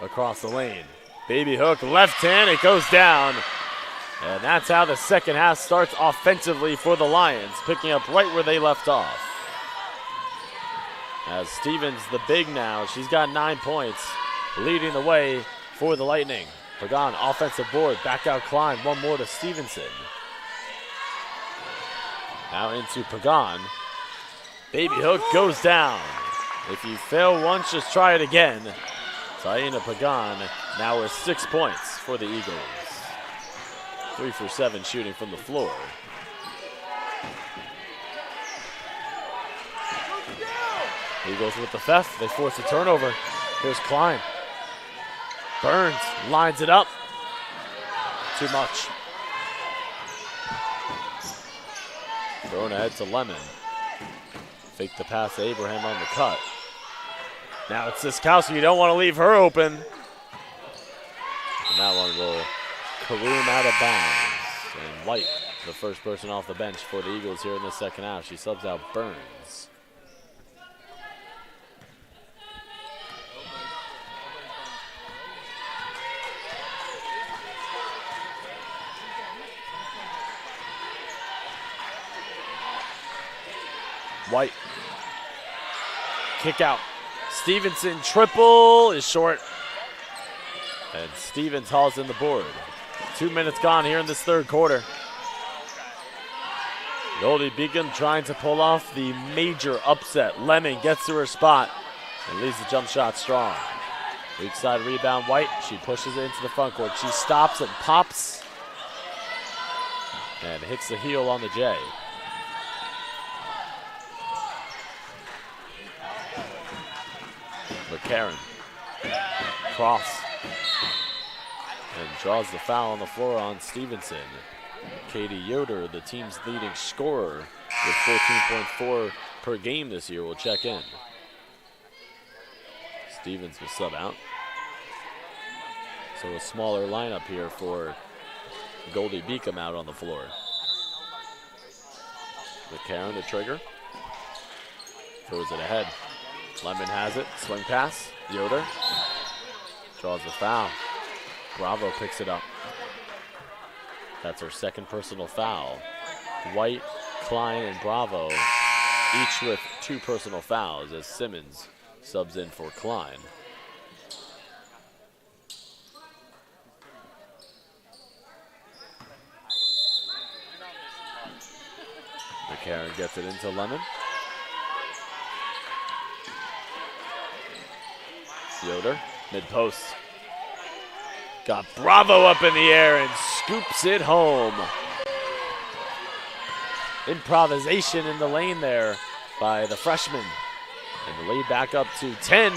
Across the lane. Baby hook, left hand, it goes down. And that's how the second half starts offensively for the Lions, picking up right where they left off. As Stevens, the big now, she's got 9 points, leading the way for the Lightning. Pagan, offensive board, back out Klein, one more to Stevenson. Now into Pagan. Baby hook goes down. If you fail once, just try it again. Taina Pagan now with 6 points for the Eagles. 3 for 7 shooting from the floor. Eagles with the theft. They force a turnover. Here's Klein. Burns lines it up. Too much. Thrown ahead to Lemon. Fake the pass to Abraham on the cut. Now it's Siskowski. You don't want to leave her open. And that one will caroom out of bounds. And White, the first person off the bench for the Eagles here in the second half. She subs out Burns. White. Kick out. Stevenson triple is short. And Stevens hauls in the board. 2 minutes gone here in this third quarter. Goldey-Beacom trying to pull off the major upset. Lemon gets to her spot and leaves the jump shot strong. Weak side rebound, White. She pushes it into the front court. She stops and pops. And hits the heel on the J. McCarron. Cross. And draws the foul on the floor on Stevenson. Katie Yoder, the team's leading scorer with 14.4 per game this year, will check in. Stevens will sub out. So a smaller lineup here for Goldey-Beacom out on the floor. McCarron, the trigger. Throws it ahead. Lemon has it. Swing pass. Yoder draws the foul. Bravo picks it up. That's her second personal foul. White, Klein, and Bravo each with 2 personal fouls as Simmons subs in for Klein. McCarron gets it into Lemon. Yoder, mid-post. Got Bravo up in the air and scoops it home. Improvisation in the lane there by the freshman. And the lead back up to 10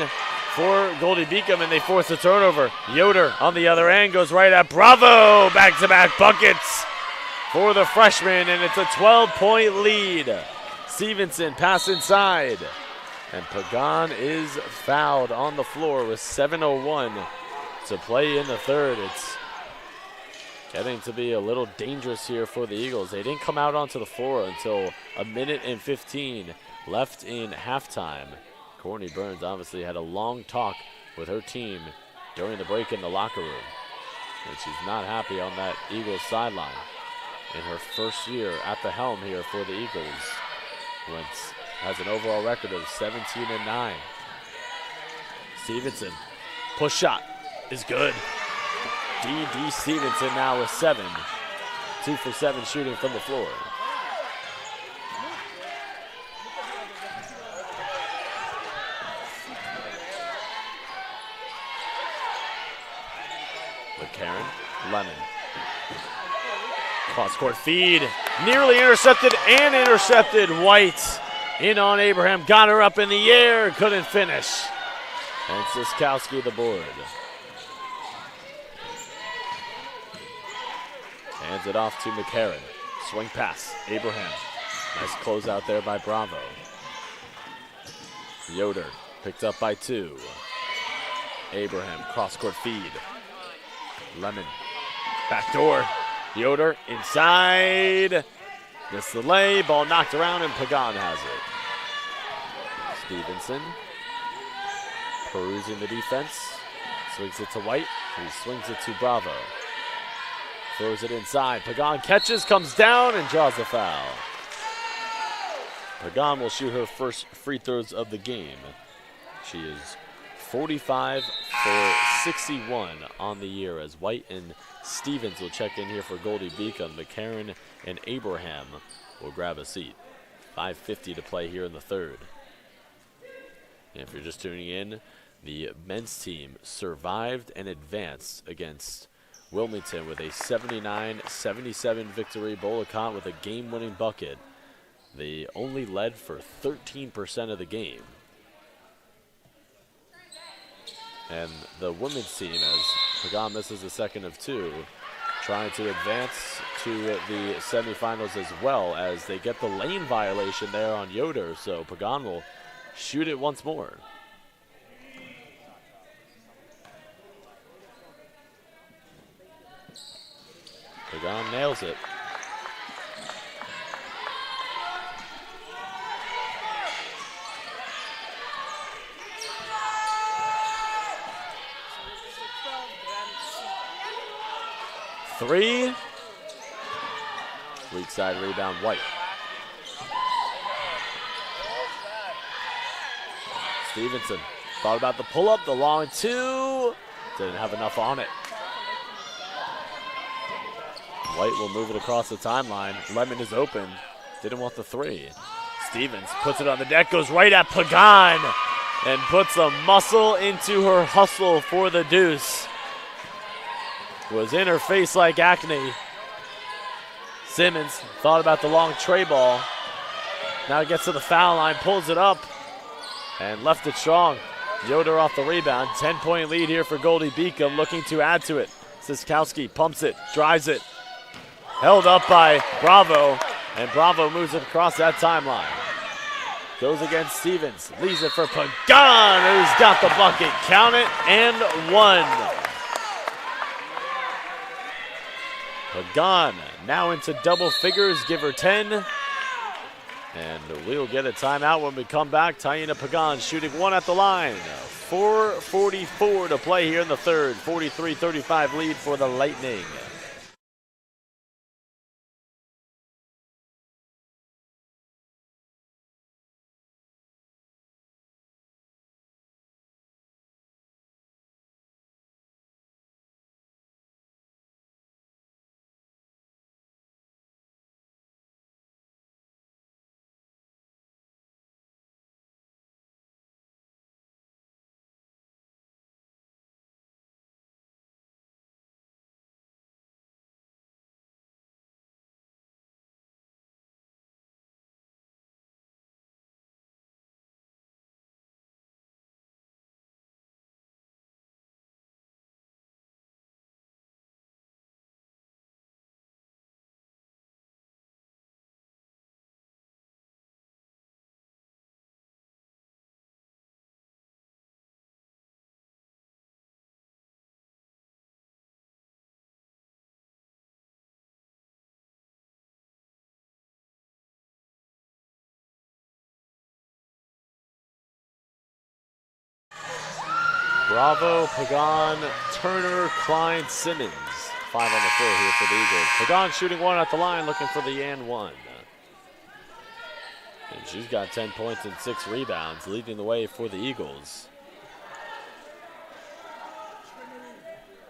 for Goldey-Beacom, and they force a turnover. Yoder on the other end goes right at Bravo. Back-to-back buckets for the freshman, and it's a 12-point lead. Stevenson pass inside. And Pagan is fouled on the floor with 7:01 to play in the third. It's getting to be a little dangerous here for the Eagles. They didn't come out onto the floor until 1:15 left in halftime. Courtney Burns obviously had a long talk with her team during the break in the locker room. And she's not happy on that Eagles sideline in her first year at the helm here for the Eagles. Wentz has an overall record of 17-9. Stevenson, push shot is good. D.D. Stevenson now with 7. 2 for 7 shooting from the floor. McCarron, Lemon. Cross-court feed, nearly intercepted and intercepted. White in on Abraham, got her up in the air, couldn't finish. And Siskowski the board. Hands it off to McCarron. Swing pass, Abraham. Nice closeout there by Bravo. Yoder Picked up by 2. Abraham, cross-court feed. Lemon, backdoor. Yoder inside. Missed the lay. Ball knocked around, and Pagan has it. Stevenson perusing the defense. Swings it to White. He swings it to Bravo. Throws it inside. Pagan catches, comes down, and draws the foul. Pagan will shoot her first free throws of the game. She is 45 for 61 on the year, as White and Stevens will check in here for Goldey-Beacom. McCarron and Abraham will grab a seat. 5:50 to play here in the third. And if you're just tuning in, the men's team survived and advanced against Wilmington with a 79-77 victory. Bolicant with a game-winning bucket. They only led for 13% of the game. And the women's team, as Pagan misses the second of 2, trying to advance to the semifinals as well, as they get the lane violation there on Yoder. So Pagan will shoot it once more. Pagan nails it. Three. Weak side rebound, White. Stevenson thought about the pull-up, the long 2. Didn't have enough on it. White will move it across the timeline. Lemon is open. Didn't want the 3. Stevens puts it on the deck, goes right at Pagan, and puts a muscle into her hustle for the deuce. Was in her face like acne. Simmons thought about the long tray ball. Now gets to the foul line, pulls it up, and left it strong. Yoder off the rebound. 10-point lead here for Goldey-Beacom, looking to add to it. Siskowski pumps it, drives it. Held up by Bravo, and Bravo moves it across that timeline. Goes against Stevens, leaves it for Pagan, who's got the bucket. Count it, and 1. Pagan now into double figures, give her 10. And we'll get a timeout when we come back. Taina Pagan shooting 1 at the line. 4:44 to play here in the third. 43-35 lead for the Lightning. Bravo, Pagan, Turner, Klein, Simmons. 5 on the floor here for the Eagles. Pagan shooting 1 at the line, looking for the and 1. And she's got 10 points and 6 rebounds, leading the way for the Eagles.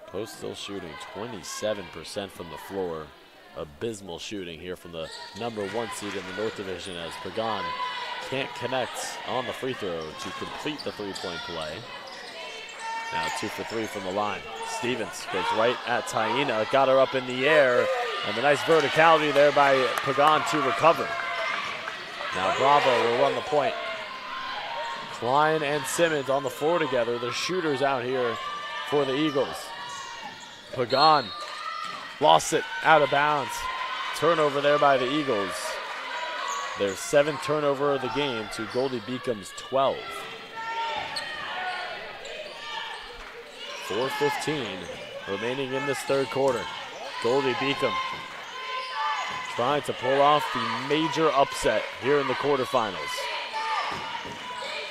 Post still shooting 27% from the floor. Abysmal shooting here from the #1 seed in the North Division, as Pagan can't connect on the free throw to complete the 3-point play. Now 2 for 3 from the line. Stevens goes right at Taina, got her up in the air, and the nice verticality there by Pagan to recover. Now Bravo will run the point. Klein and Simmons on the floor together. The shooters out here for the Eagles. Pagan lost it out of bounds. Turnover there by the Eagles. Their 7th turnover of the game to Goldey-Beacom's 12. 4:15 remaining in this third quarter. Goldey-Beacom trying to pull off the major upset here in the quarterfinals.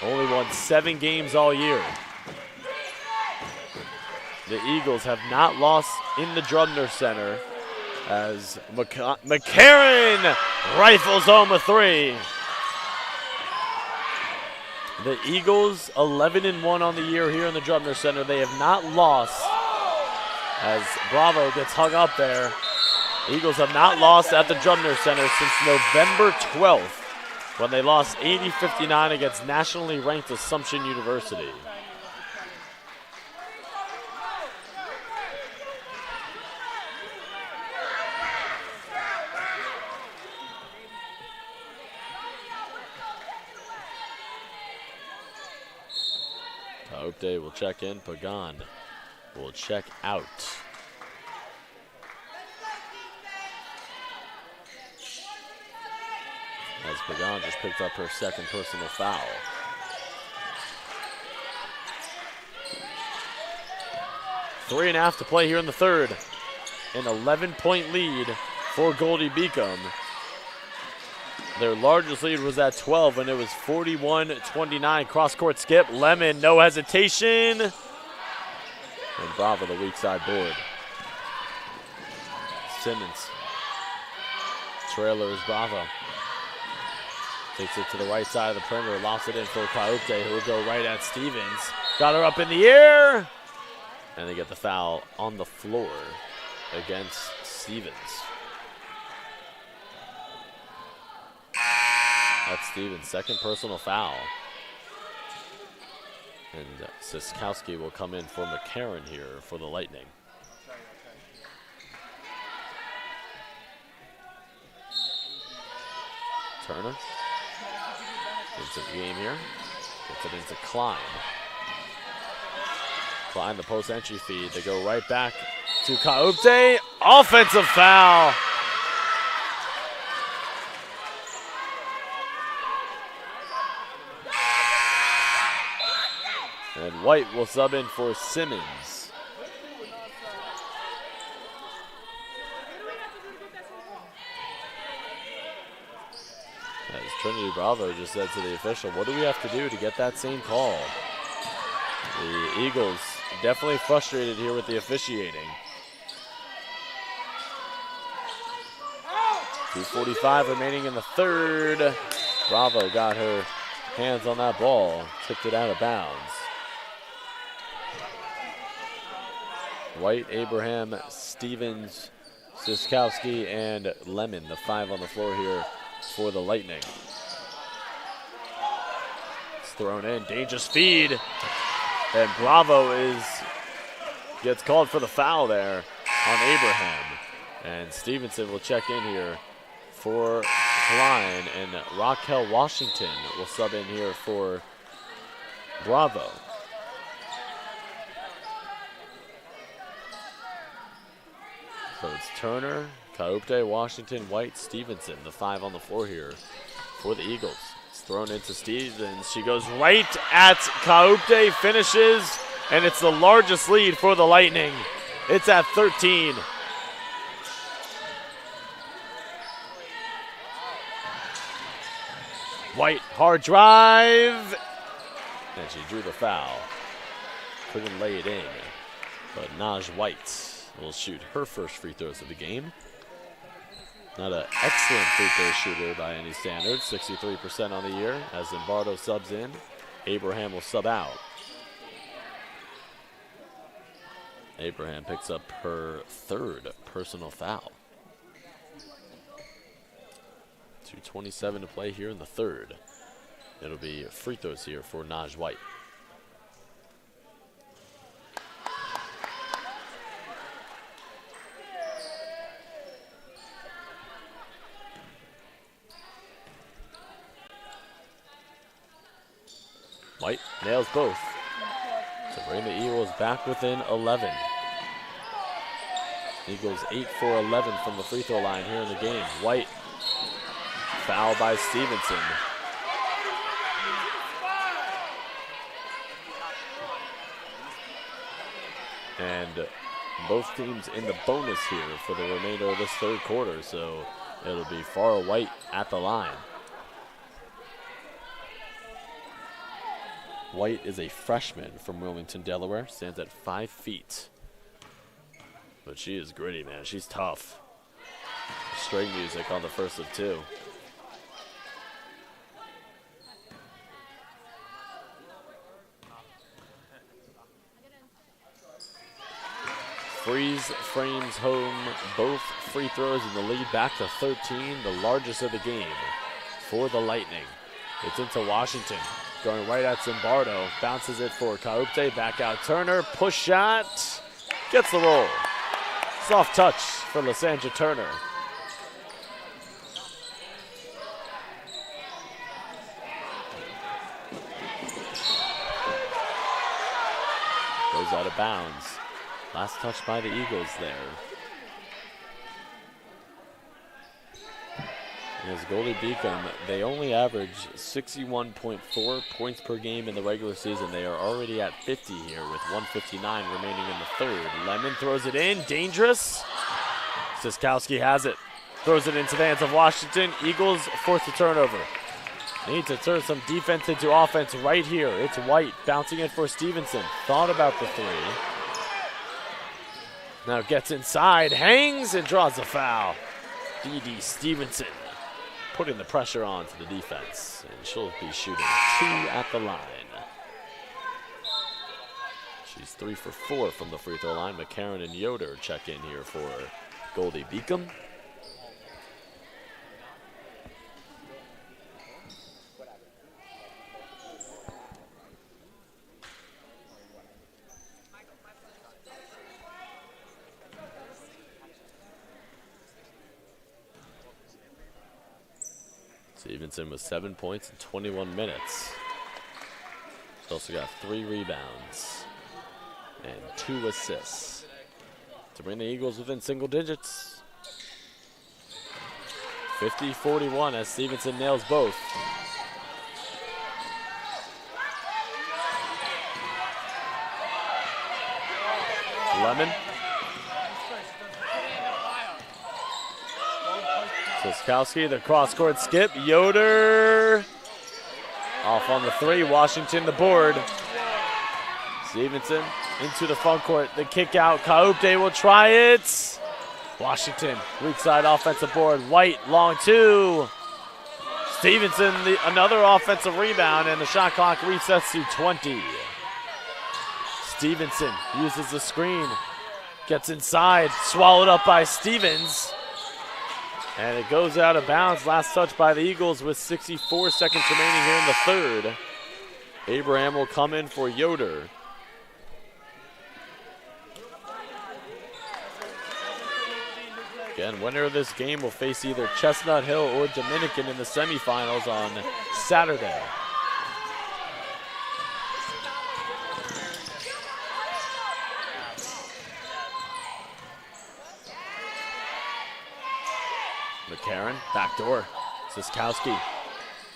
Only won 7 games all year. The Eagles have not lost in the Drumner Center as McCarran rifles home a 3. The Eagles 11-1 on the year here in the Drumner Center. They have not lost as Bravo gets hung up there. The Eagles have not lost at the Drumner Center since November 12th when they lost 80-59 against nationally ranked Assumption University. Kaopte will check in. Pagan will check out. As Pagan just picked up her second personal foul. Three and a half to play here in the third. An 11-point lead for Goldey-Beacom. Their largest lead was at 12 when it was 41-29. Cross-court skip. Lemon, no hesitation. And Bravo, the weak side board. Simmons. Trailers Bravo. Takes it to the right side of the perimeter. Lofts it in for Kaopte, who will go right at Stevens. Got her up in the air. And they get the foul on the floor against Stevens. That's Stevens' second personal foul. And Siskowski will come in for McCarran here for the Lightning. Turner into the game here. Gets it into Klein. Klein, the post-entry feed. They go right back to Kaopte. Offensive foul. And White will sub in for Simmons. As Trinity Bravo just said to the official, what do we have to do to get that same call? The Eagles definitely frustrated here with the officiating. 2:45 remaining in the third. Bravo got her hands on that ball, tipped it out of bounds. White, Abraham, Stevens, Siskowski, and Lemon, the 5 on the floor here for the Lightning. It's thrown in, dangerous feed. And Bravo gets called for the foul there on Abraham. And Stevenson will check in here for Klein, and Raquel Washington will sub in here for Bravo. So it's Turner, Kaopte, Washington, White, Stevenson, the 5 on the floor here for the Eagles. It's thrown into Stevens. She goes right at Kaopte, finishes, and it's the largest lead for the Lightning. It's at 13. White, hard drive, and she drew the foul. Couldn't lay it in, but Naj White will shoot her first free throws of the game. Not an excellent free throw shooter by any standards, 63% on the year, as Zimbardo subs in. Abraham will sub out. Abraham picks up her third personal foul. 2:27 to play here in the third. It'll be free throws here for Naj White. White nails both to bring the Eagles back within 11. Eagles 8 for 11 from the free throw line here in the game. White, foul by Stevenson. And both teams in the bonus here for the remainder of this third quarter, so it'll be Farrah White at the line. White is a freshman from Wilmington, Delaware, stands at 5 feet. But she is gritty, man. She's tough. String music on the first of 2. Freeze frames home both free throws in the lead back to 13, the largest of the game for the Lightning. It's into Washington, going right at Zimbardo, bounces it for Kaupte, back out Turner, push shot, gets the roll. Soft touch for Lysandra Turner. Goes out of bounds. Last touch by the Eagles there. As Goldey-Beacom, they only average 61.4 points per game in the regular season. They are already at 50 here with 1:59 remaining in the third. Lemon throws it in, dangerous. Siskowski has it, throws it into the hands of Washington. Eagles force a turnover. Need to turn some defense into offense right here. It's White bouncing it for Stevenson. Thought about the 3. Now gets inside, hangs, and draws a foul. D.D. Stevenson putting the pressure on to the defense, and she'll be shooting 2 at the line. She's 3 for 4 from the free throw line. McCarron and Yoder check in here for Goldey-Beacom. Stevenson with 7 points in 21 minutes. She's also got 3 rebounds and 2 assists to bring the Eagles within single digits. 50-41 as Stevenson nails both. Lemon. Siskowski, the cross-court skip. Yoder off on the 3. Washington the board. Stevenson into the front court. The kick out. Kaupte will try it. Washington, weak side offensive board. White, long 2. Stevenson, another offensive rebound, and the shot clock resets to 20. Stevenson uses the screen. Gets inside. Swallowed up by Stevens. And it goes out of bounds. Last touch by the Eagles with 64 seconds remaining here in the third. Abraham will come in for Yoder. Again, winner of this game will face either Chestnut Hill or Dominican in the semifinals on Saturday. McCarron, backdoor. Siskowski,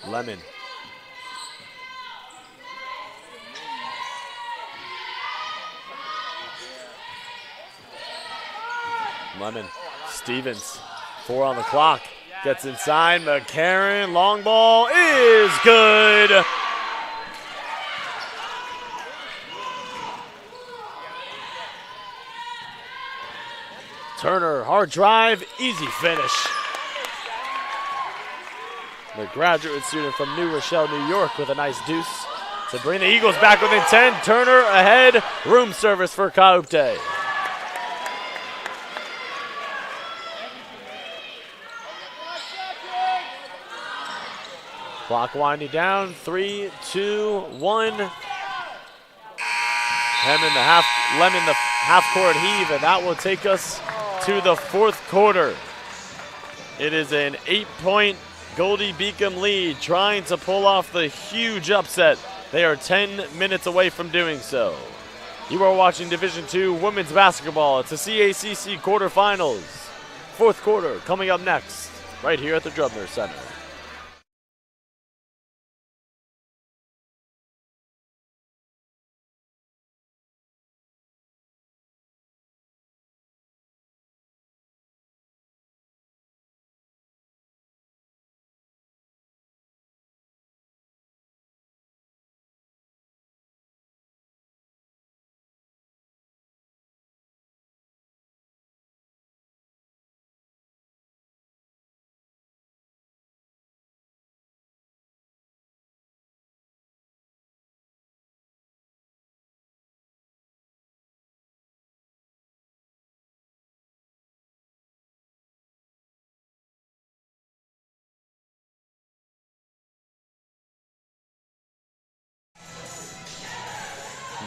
Lemon. Lemon, Stevens, 4 on the clock. Gets inside, McCarron, long ball is good. Turner, hard drive, easy finish. The graduate student from New Rochelle, New York with a nice deuce to bring the Eagles back within 10. Turner ahead, room service for Kaupte. Clock winding down, 3, 2, 1. Lemon the half-court heave, and that will take us to the fourth quarter. It is an 8-point Goldey-Beacom lead, trying to pull off the huge upset. They are 10 minutes away from doing so. You are watching Division II women's basketball. It's the CACC quarterfinals. Fourth quarter coming up next, right here at the Drubner Center.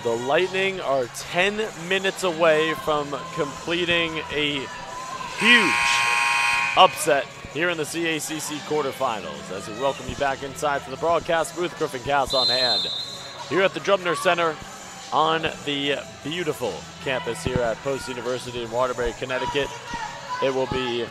The Lightning are 10 minutes away from completing a huge upset here in the CACC quarterfinals. As we welcome you back inside to the broadcast booth, Griffin Cass on hand here at the Drumner Center on the beautiful campus here at Post University in Waterbury, Connecticut. It will be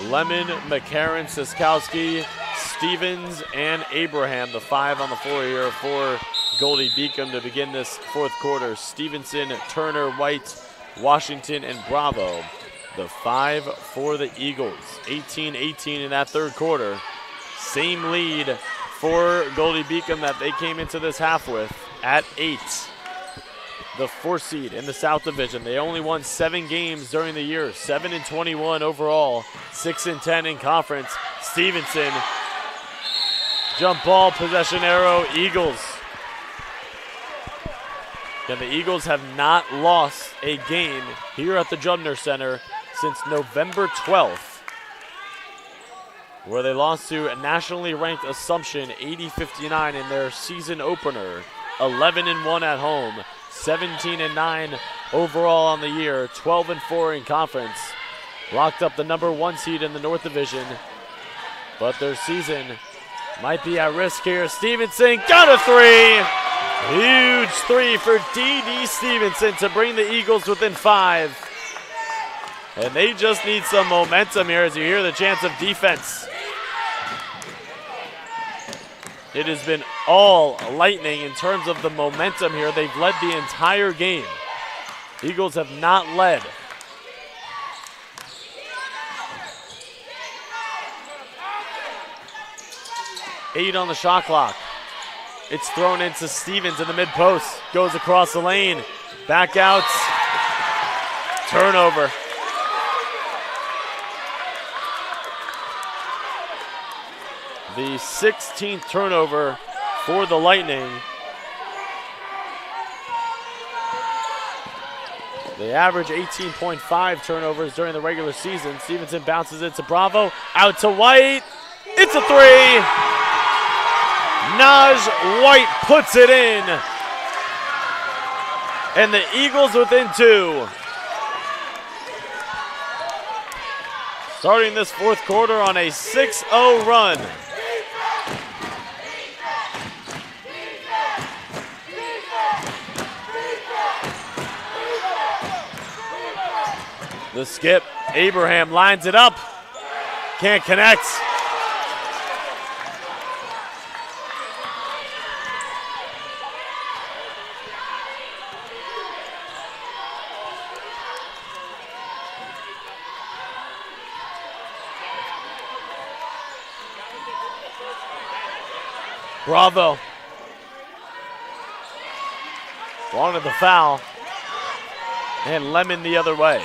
Lemon, McCarron, Siskowski, Stevens, and Abraham, the 5 on the floor here for Goldey-Beacom to begin this fourth quarter. Stevenson, Turner, White, Washington, and Bravo, the 5 for the Eagles. 18-18 in that third quarter. Same lead for Goldey-Beacom that they came into this half with at 8. The 4th seed in the South Division. They only won 7 games during the year, 7-21 overall, 6-10 in conference. Stevenson, jump ball, possession arrow, Eagles. And the Eagles have not lost a game here at the Drumner Center since November 12th, where they lost to a nationally ranked Assumption 80-59 in their season opener. 11-1 at home, 17-9 overall on the year, 12-4 in conference. Locked up the number 1 seed in the North Division, but their season might be at risk here. Stevenson got a 3. Huge 3 for D.D. Stevenson to bring the Eagles within 5. And they just need some momentum here as you hear the chants of defense. It has been all Lightning in terms of the momentum here. They've led the entire game. Eagles have not led. Eight on the shot clock. It's thrown into Stevens in the mid-post. Goes across the lane. Back out. Turnover. The 16th turnover for the Lightning. They average 18.5 turnovers during the regular season. Stevenson bounces it to Bravo. Out to White. It's a 3. Naj White puts it in. And the Eagles within 2. Starting this fourth quarter on a 6-0 run. The skip, Abraham lines it up. Can't connect. Bravo wanted the foul, and Lemon the other way.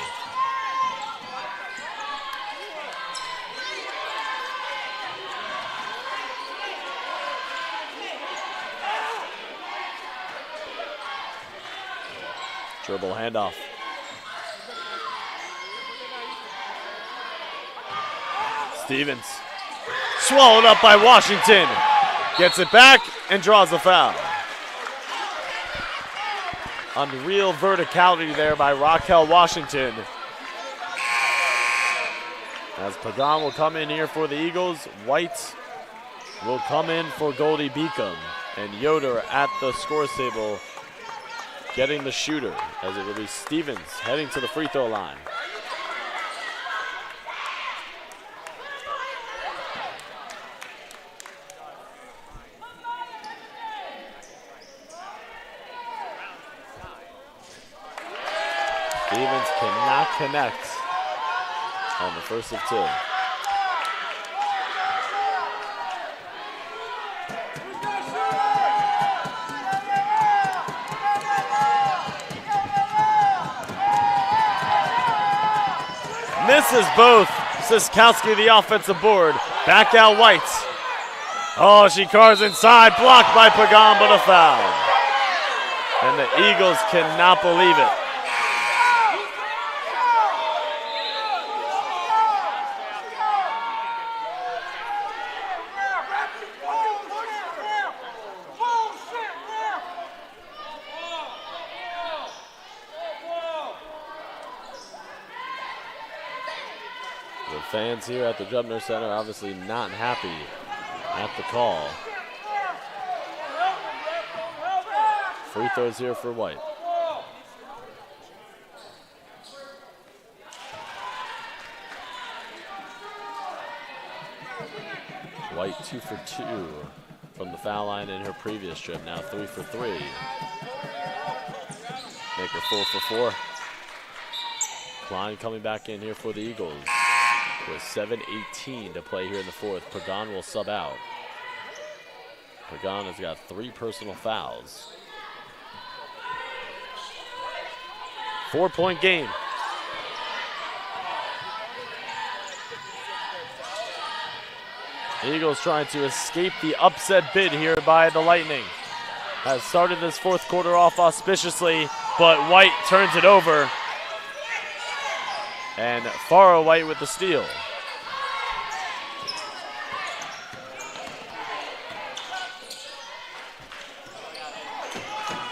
Dribble handoff. Stevens swallowed up by Washington. Gets it back and draws a foul. Unreal verticality there by Raquel Washington. As Pagan will come in here for the Eagles, White will come in for Goldey-Beacom. And Yoder at the scores table getting the shooter, as it will be Stevens heading to the free throw line. Stevens cannot connect on the first of 2. Misses both. Siskowski the offensive board. Back out White. Oh, she carves inside. Blocked by Pagan, but a foul. And the Eagles cannot believe it. The fans here at the Jubner Center obviously not happy at the call. Free throws here for White. White 2 for 2 from the foul line in her previous trip. Now 3 for 3. Make her 4 for 4. Klein coming back in here for the Eagles with 7:18 to play here in the fourth. Pagan will sub out. Pagan has got 3 personal fouls. 4-point game. Eagles trying to escape the upset bid here by the Lightning. Has started this fourth quarter off auspiciously, but White turns it over. And Farah White with the steal.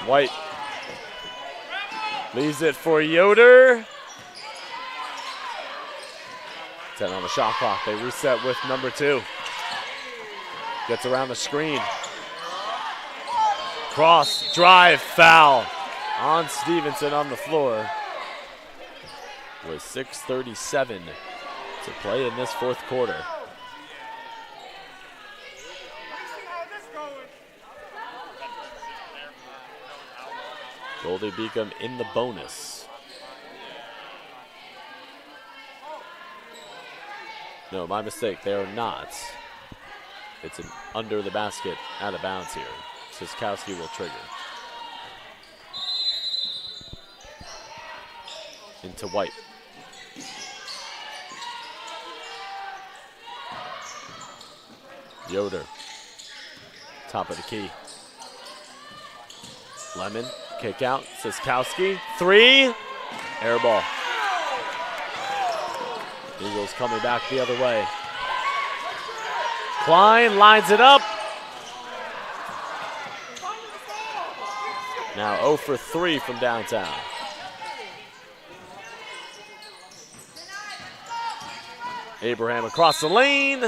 White leaves it for Yoder. 10 on the shot clock. They reset with number 2. Gets around the screen. Cross, drive, foul on Stevenson on the floor. With 6:37 to play in this fourth quarter. Goldey-Beacom in the bonus. No, my mistake, they are not. It's an under the basket, out of bounds here. CACC will trigger. Into White. Yoder, top of the key. Lemon, kick out, CACC, 3, air ball. Eagles coming back the other way. Klein lines it up. Now 0 for 3 from downtown. Abraham across the lane.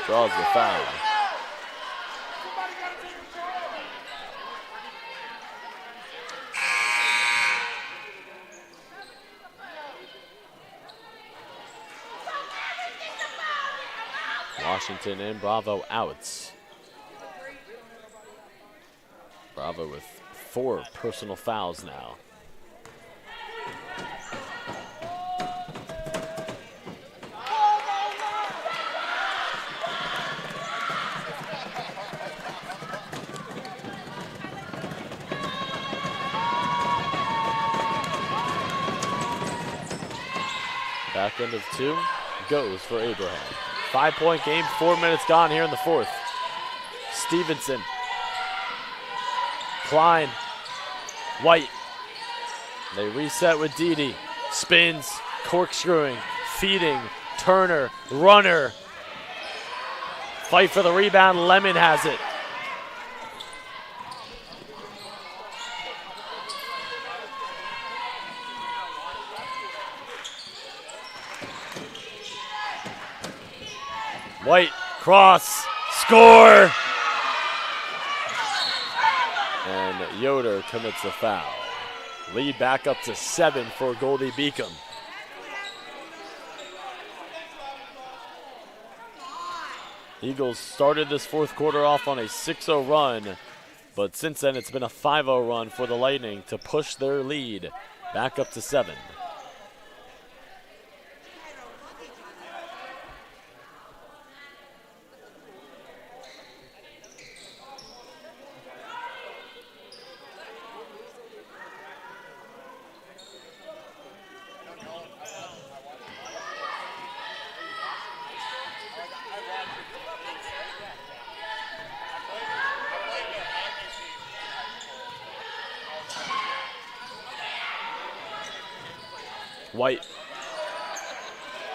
Draws the foul. Washington and Bravo outs. Bravo with 4 personal fouls now. Back end of 2 goes for Abraham. 5-point game, 4 minutes gone here in the fourth. Stevenson. Klein. White. They reset with Dede. Spins, corkscrewing, feeding, Turner, runner. Fight for the rebound, Lemon has it. White, cross, score! And Yoder commits the foul. Lead back up to 7 for Goldey-Beacom. Eagles started this fourth quarter off on a 6-0 run, but since then it's been a 5-0 run for the Lightning to push their lead back up to 7. White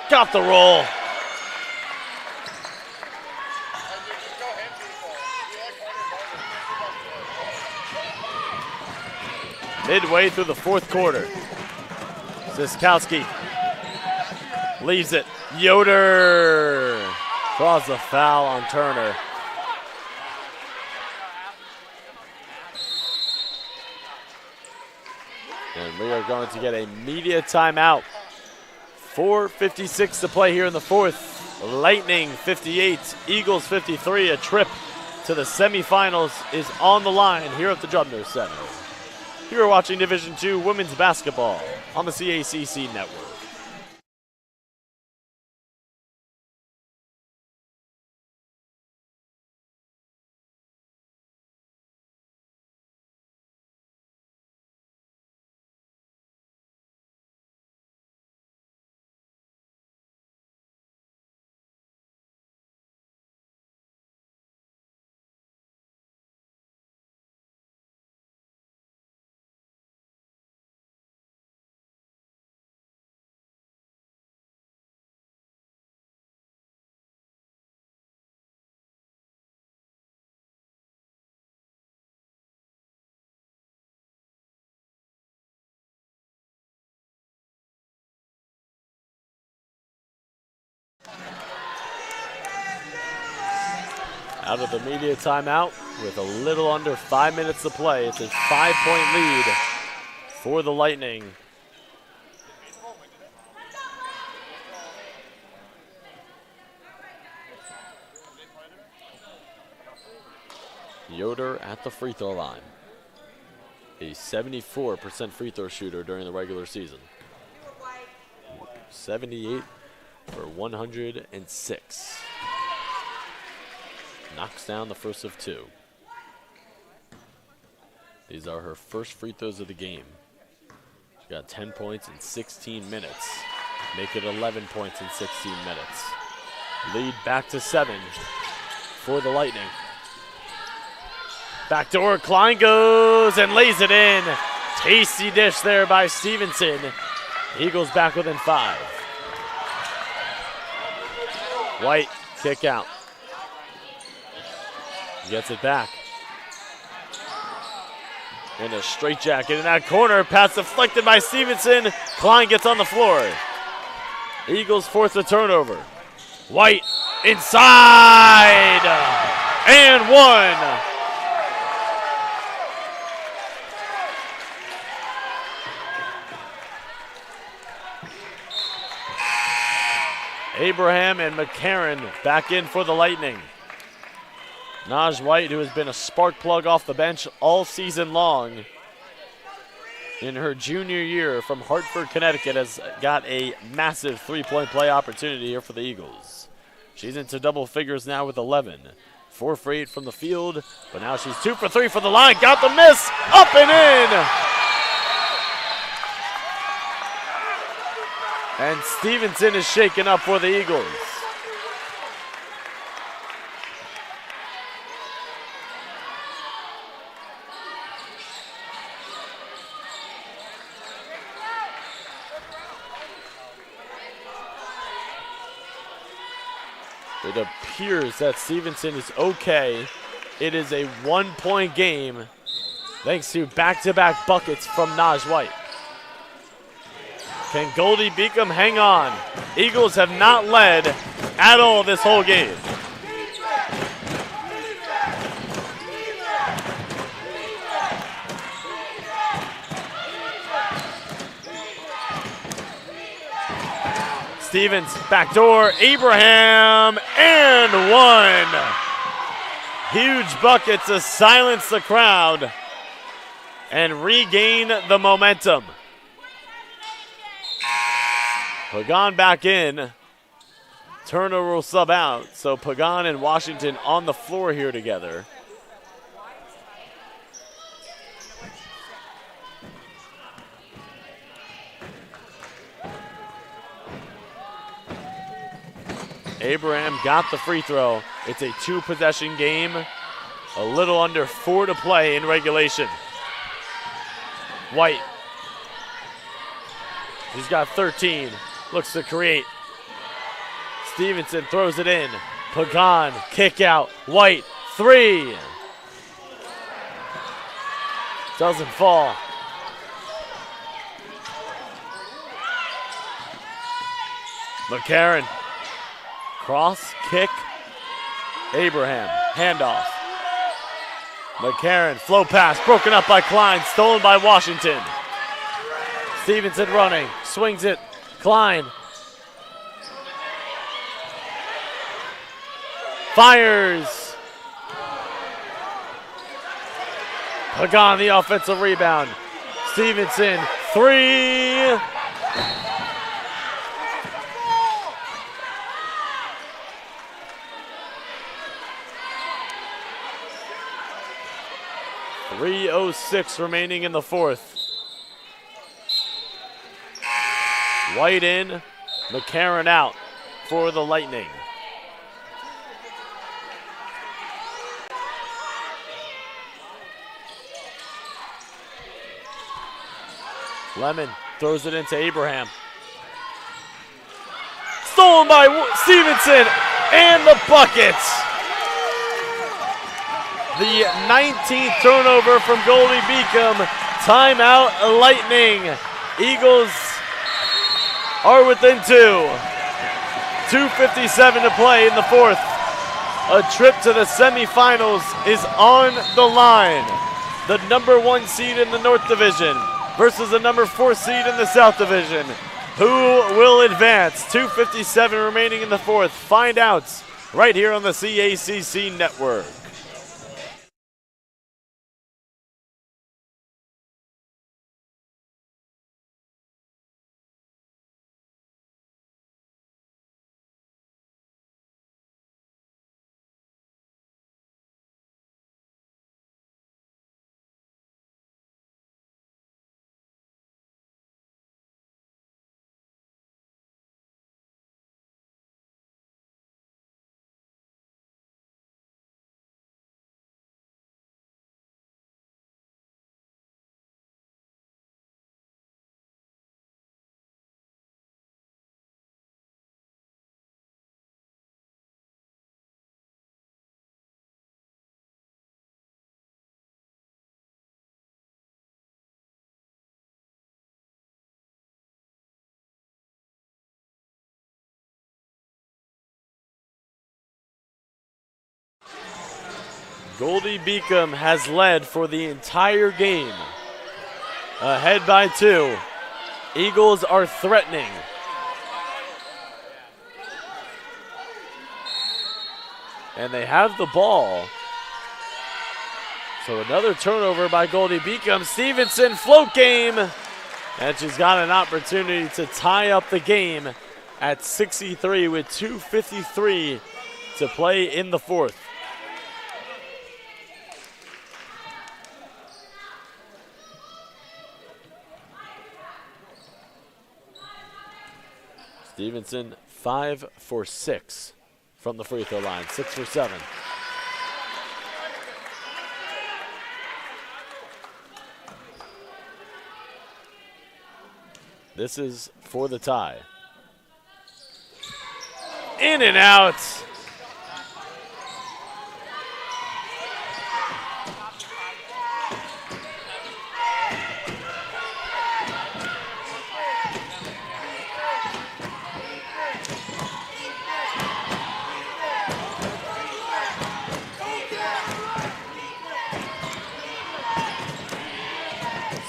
got the roll. Midway through the fourth quarter. CACC Leaves it. Yoder draws the foul on Turner. And we are going to get a media timeout. 4:56 to play here in the fourth. Lightning 58, Eagles 53. A trip to the semifinals is on the line here at the Drumner Center. You are watching Division II women's basketball on the CACC network. Out of the media timeout with a little under 5 minutes to play. It's a 5-point lead for the Lightning. Yoder at the free throw line. A 74% free throw shooter during the regular season. 78 for 106. Knocks down the first of two. These are her first free throws of the game. She got 10 points in 16 minutes. Make it 11 points in 16 minutes. Lead back to 7 for the Lightning. Backdoor, Klein goes and lays it in. Tasty dish there by Stevenson. Eagles back within 5. White, kick out. Gets it back. In a straitjacket in that corner. Pass deflected by Stevenson. Klein gets on the floor. Eagles force a turnover. White inside. And one. Abraham and McCarron back in for the Lightning. Naj White, who has been a spark plug off the bench all season long in her junior year from Hartford, Connecticut, has got a massive three-point play opportunity here for the Eagles. She's into double figures now with 11. 4 for 8 from the field, but now she's 2 for 3 for the line. Got the miss, up and in! And Stevenson is shaken up for the Eagles. It appears that Stevenson is okay. It is a 1-point game thanks to back-to-back buckets from Naj White. Can Goldey-Beacom hang on? Eagles have not led at all this whole game. Stevens, backdoor, Abraham, and one. Huge bucket to silence the crowd and regain the momentum. Pagan back in. Turner will sub out, so Pagan and Washington on the floor here together. Abraham got the free throw. It's a 2-possession game. A little under 4 to play in regulation. White. He's got 13. Looks to create. Stevenson throws it in. Pagan, kick out. White, 3. Doesn't fall. McCarron. Cross kick. Abraham. Handoff. McCarron. Flow pass. Broken up by Klein. Stolen by Washington. Stevenson running. Swings it. Klein. Fires. Pagan the offensive rebound. Stevenson. 3. .306 remaining in the fourth. White in, McCarron out for the Lightning. Lemon throws it into Abraham. Stolen by Stevenson and the bucket. The 19th turnover from Goldey-Beacom. Timeout, Lightning. Eagles are within 2. 2:57 to play in the fourth. A trip to the semifinals is on the line. The number 1 seed in the North Division versus the number 4 seed in the South Division. Who will advance? 2:57 remaining in the fourth. Find out right here on the CACC Network. Goldey-Beacom has led for the entire game. Ahead by 2. Eagles are threatening. And they have the ball. So another turnover by Goldey-Beacom. Stevenson, float game. And she's got an opportunity to tie up the game at 63 with 2:53 to play in the fourth. Stevenson 5 for 6 from the free throw line, 6 for 7. This is for the tie. In and out.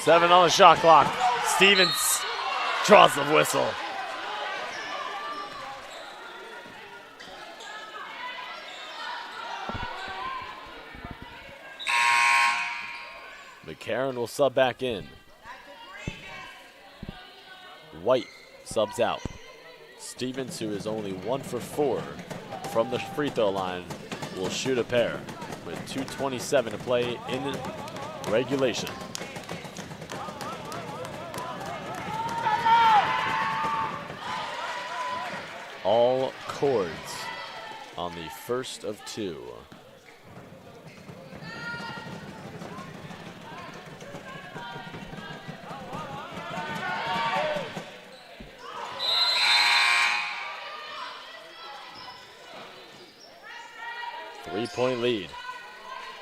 Seven on the shot clock. Stevens draws the whistle. McCarron will sub back in. White subs out. Stevens, who is only 1 for 4 from the free throw line, will shoot a pair with 2:27 to play in regulation. All chords on the first of 2. Three-point lead.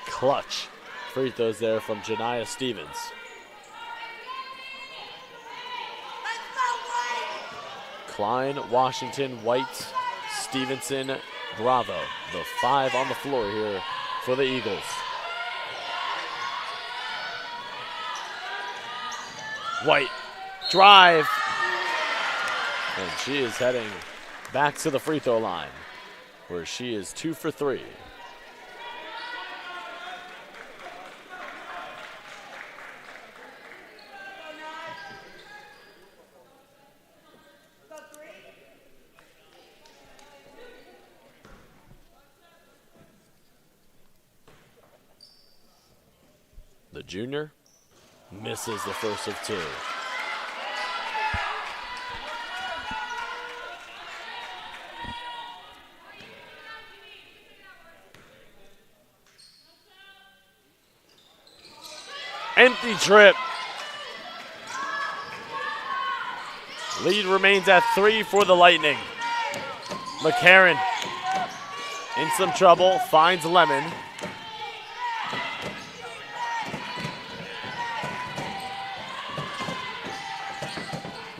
Clutch free throws there from Janiah Stevens. Klein, Washington, White, Stevenson, Bravo. The 5 on the floor here for the Eagles. White, drive. And she is heading back to the free throw line, where she is 2 for 3. The junior misses the first of 2. Empty trip. Lead remains at 3 for the Lightning. McCarron in some trouble, finds Lemon.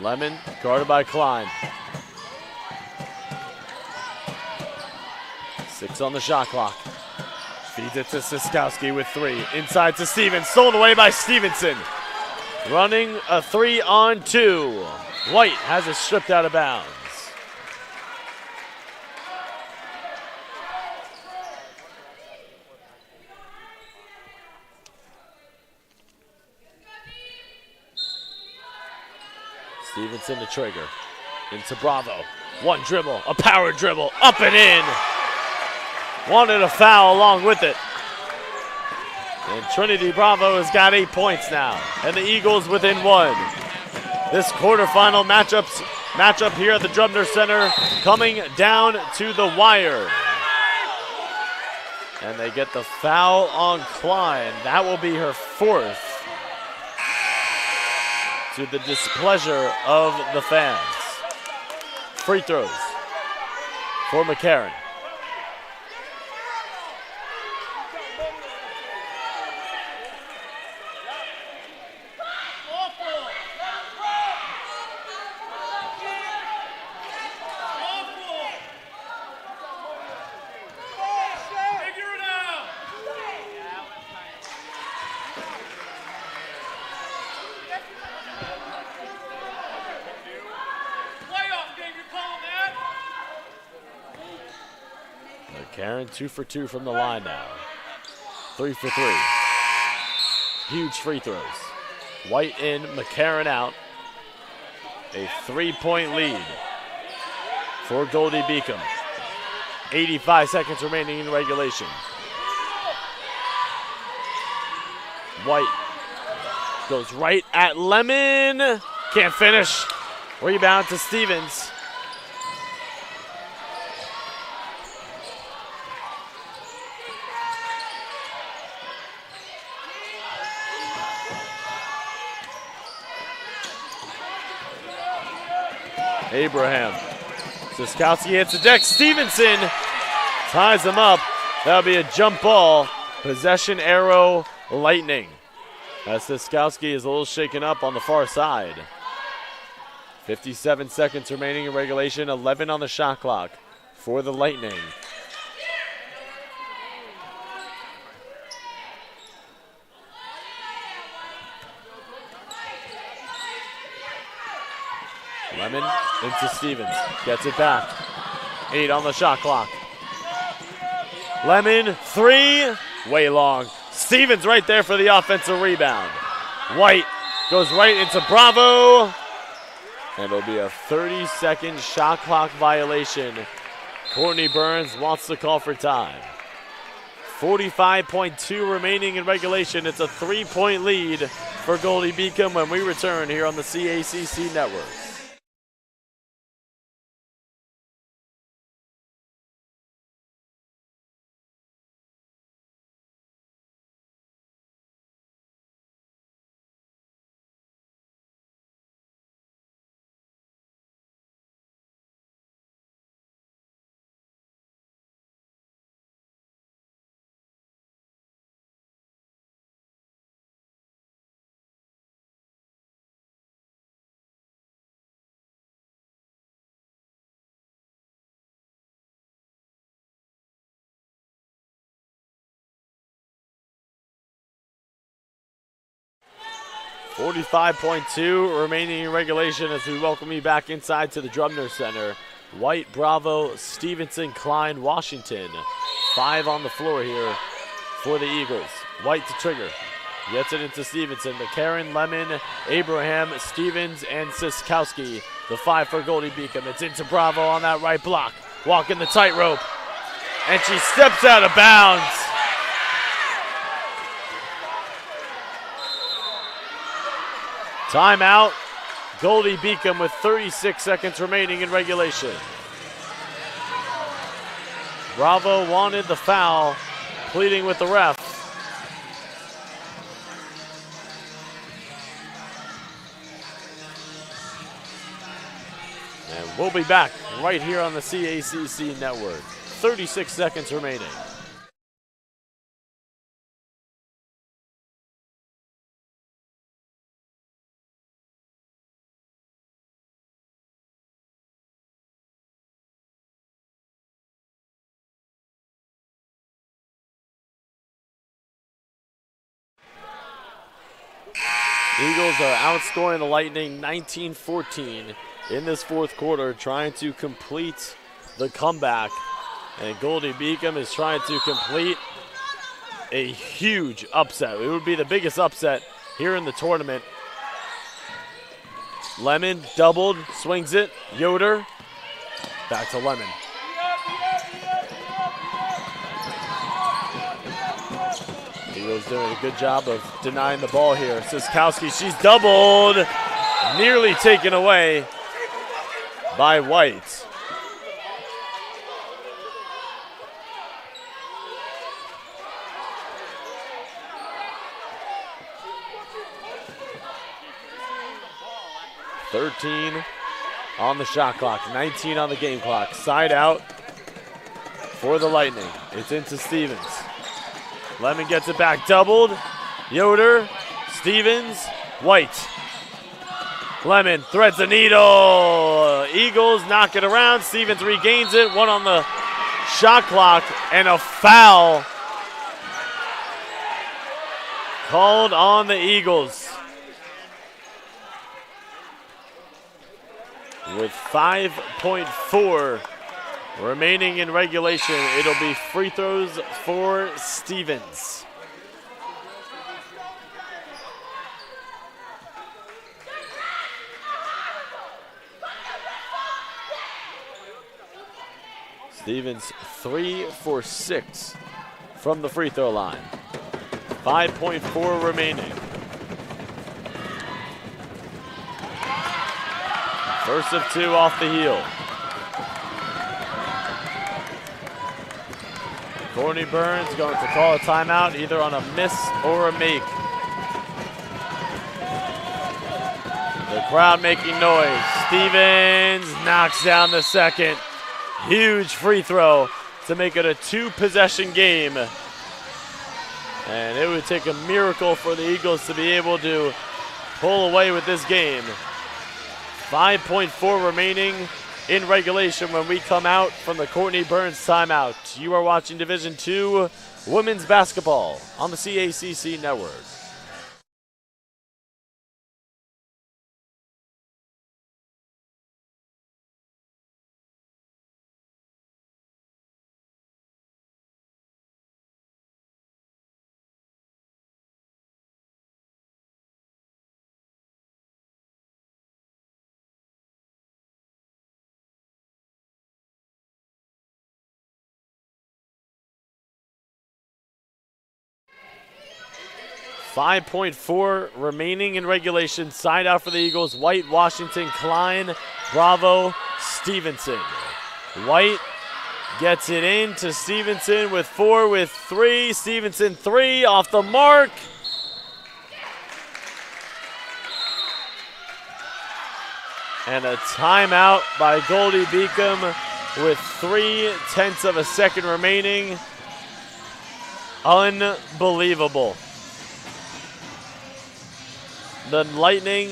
Lemon guarded by Klein. 6 on the shot clock. Feeds it to Siskowski with 3. Inside to Stevens. Stolen away by Stevenson. Running a 3-on-2. White has it stripped out of bounds. Stevenson to trigger. Into Bravo. 1 dribble. A power dribble. Up and in. Wanted a foul along with it. And Trinity Bravo has got 8 points now. And the Eagles within 1. This quarterfinal matchup here at the Drubner Center coming down to the wire. And they get the foul on Klein. That will be her 4th, to the displeasure of the fans. Free throws for McCarron. McCarron 2 for 2 from the line now. 3 for 3. Huge free throws. White in, McCarron out. A 3-point lead for Goldey-Beacom. 85 seconds remaining in regulation. White goes right at Lemon. Can't finish. Rebound to Stevens. Abraham. Siskowski hits the deck. Stevenson ties him up. That'll be a jump ball. Possession arrow, Lightning. As Siskowski is a little shaken up on the far side. 57 seconds remaining in regulation. 11 on the shot clock for the Lightning. Lemon into Stevens, gets it back. 8 on the shot clock. Lemon, 3, way long. Stevens right there for the offensive rebound. White goes right into Bravo. And it'll be a 30-second shot clock violation. Courtney Burns wants to call for time. 45.2 remaining in regulation. It's a 3-point lead for Goldey-Beacom when we return here on the CACC Network. 45.2 remaining in regulation as we welcome you back inside to the Drumner Center. White, Bravo, Stevenson, Klein, Washington. 5 on the floor here for the Eagles. White to trigger. Gets it into Stevenson. McCarron, Lemon, Abraham, Stevens, and Siskowski. The 5 for Goldey-Beacom. It's into Bravo on that right block. Walking the tightrope. And she steps out of bounds. Timeout. Goldey-Beacom with 36 seconds remaining in regulation. Bravo wanted the foul, pleading with the ref. And we'll be back right here on the CACC network. 36 seconds remaining. Eagles are outscoring the Lightning 19-14 in this fourth quarter, trying to complete the comeback. And Goldey-Beacom is trying to complete a huge upset. It would be the biggest upset here in the tournament. Lemon doubled, swings it. Yoder, back to Lemon. Eagles doing a good job of denying the ball here. Siskowski, she's doubled, nearly taken away by White. $13 on the shot clock, 19 on the game clock. Side out for the Lightning. It's into Stevens. Lemon gets it back, doubled. Yoder, Stevens, White. Lemon threads the needle. Eagles knock it around. Stevens regains it. 1 on the shot clock and a foul called on the Eagles. With 5.4 remaining in regulation, it'll be free throws for Stevens. Stevens 3 for 6 from the free throw line. 5.4 remaining. First of 2 off the heel. Courtney Burns going to call a timeout either on a miss or a make. The crowd making noise. Stevens knocks down the second. Huge free throw to make it a 2-possession game. And it would take a miracle for the Eagles to be able to pull away with this game. 5.4 remaining in regulation when we come out from the Courtney Burns timeout. You are watching Division II women's basketball on the CACC network. .4 remaining in regulation. Side out for the Eagles. White, Washington, Klein, Bravo, Stevenson. White gets it in to Stevenson with 4 with 3. Stevenson 3 off the mark. And a timeout by Goldey-Beacom with 0.3 of a second remaining. Unbelievable. The Lightning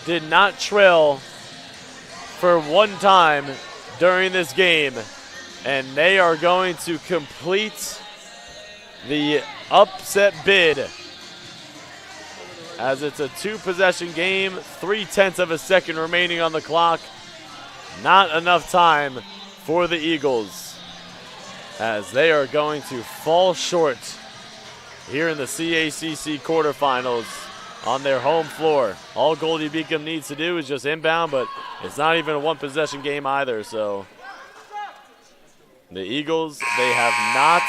did not trail for one time during this game, and they are going to complete the upset bid as it's a 2-possession game, 0.3 of a second remaining on the clock. Not enough time for the Eagles, as they are going to fall short here in the CACC quarterfinals on their home floor. All Goldey-Beacom needs to do is just inbound, but it's not even a 1-possession game either, so the Eagles, they have not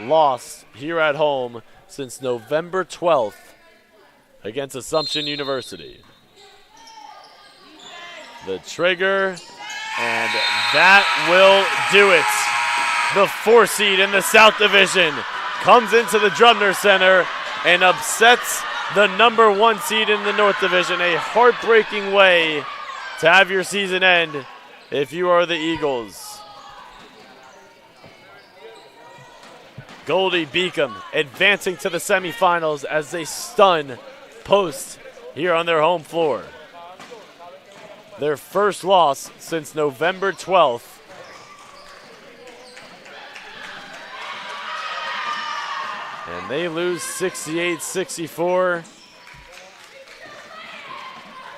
lost here at home since November 12th against Assumption University. The trigger, and that will do it. The 4 seed in the South Division comes into the Drumner Center and upsets the number 1 seed in the North Division. A heartbreaking way to have your season end if you are the Eagles. Goldey-Beacom advancing to the semifinals as they stun Post here on their home floor. Their first loss since November 12th. And they lose 68-64.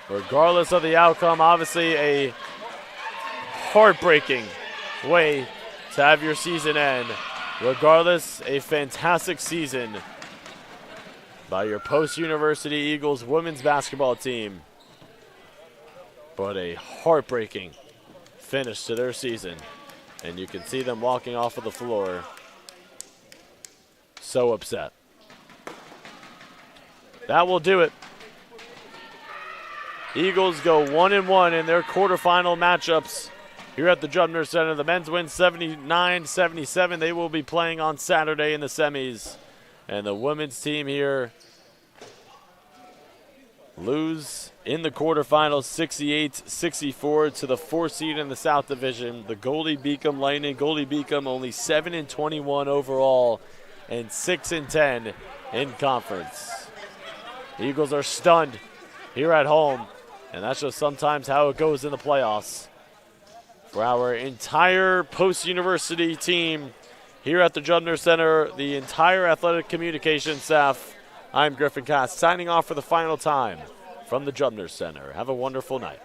Regardless of the outcome, obviously a heartbreaking way to have your season end. Regardless, a fantastic season by your Post-University Eagles women's basketball team. But a heartbreaking finish to their season. And you can see them walking off of the floor so upset. That will do it. Eagles go 1-1 in their quarterfinal matchups here at the Drumner Center. The men's win 79-77. They will be playing on Saturday in the semis. And the women's team here lose in the quarterfinals 68-64 to the 4 seed in the South Division, the Goldey-Beacom Lightning. Goldey-Beacom only 7-21 overall and 6-10 in conference. The Eagles are stunned here at home, and that's just sometimes how it goes in the playoffs. For our entire Post-University team here at the Drumner Center, the entire athletic communication staff, I'm Griffin Cass signing off for the final time from the Drumner Center. Have a wonderful night.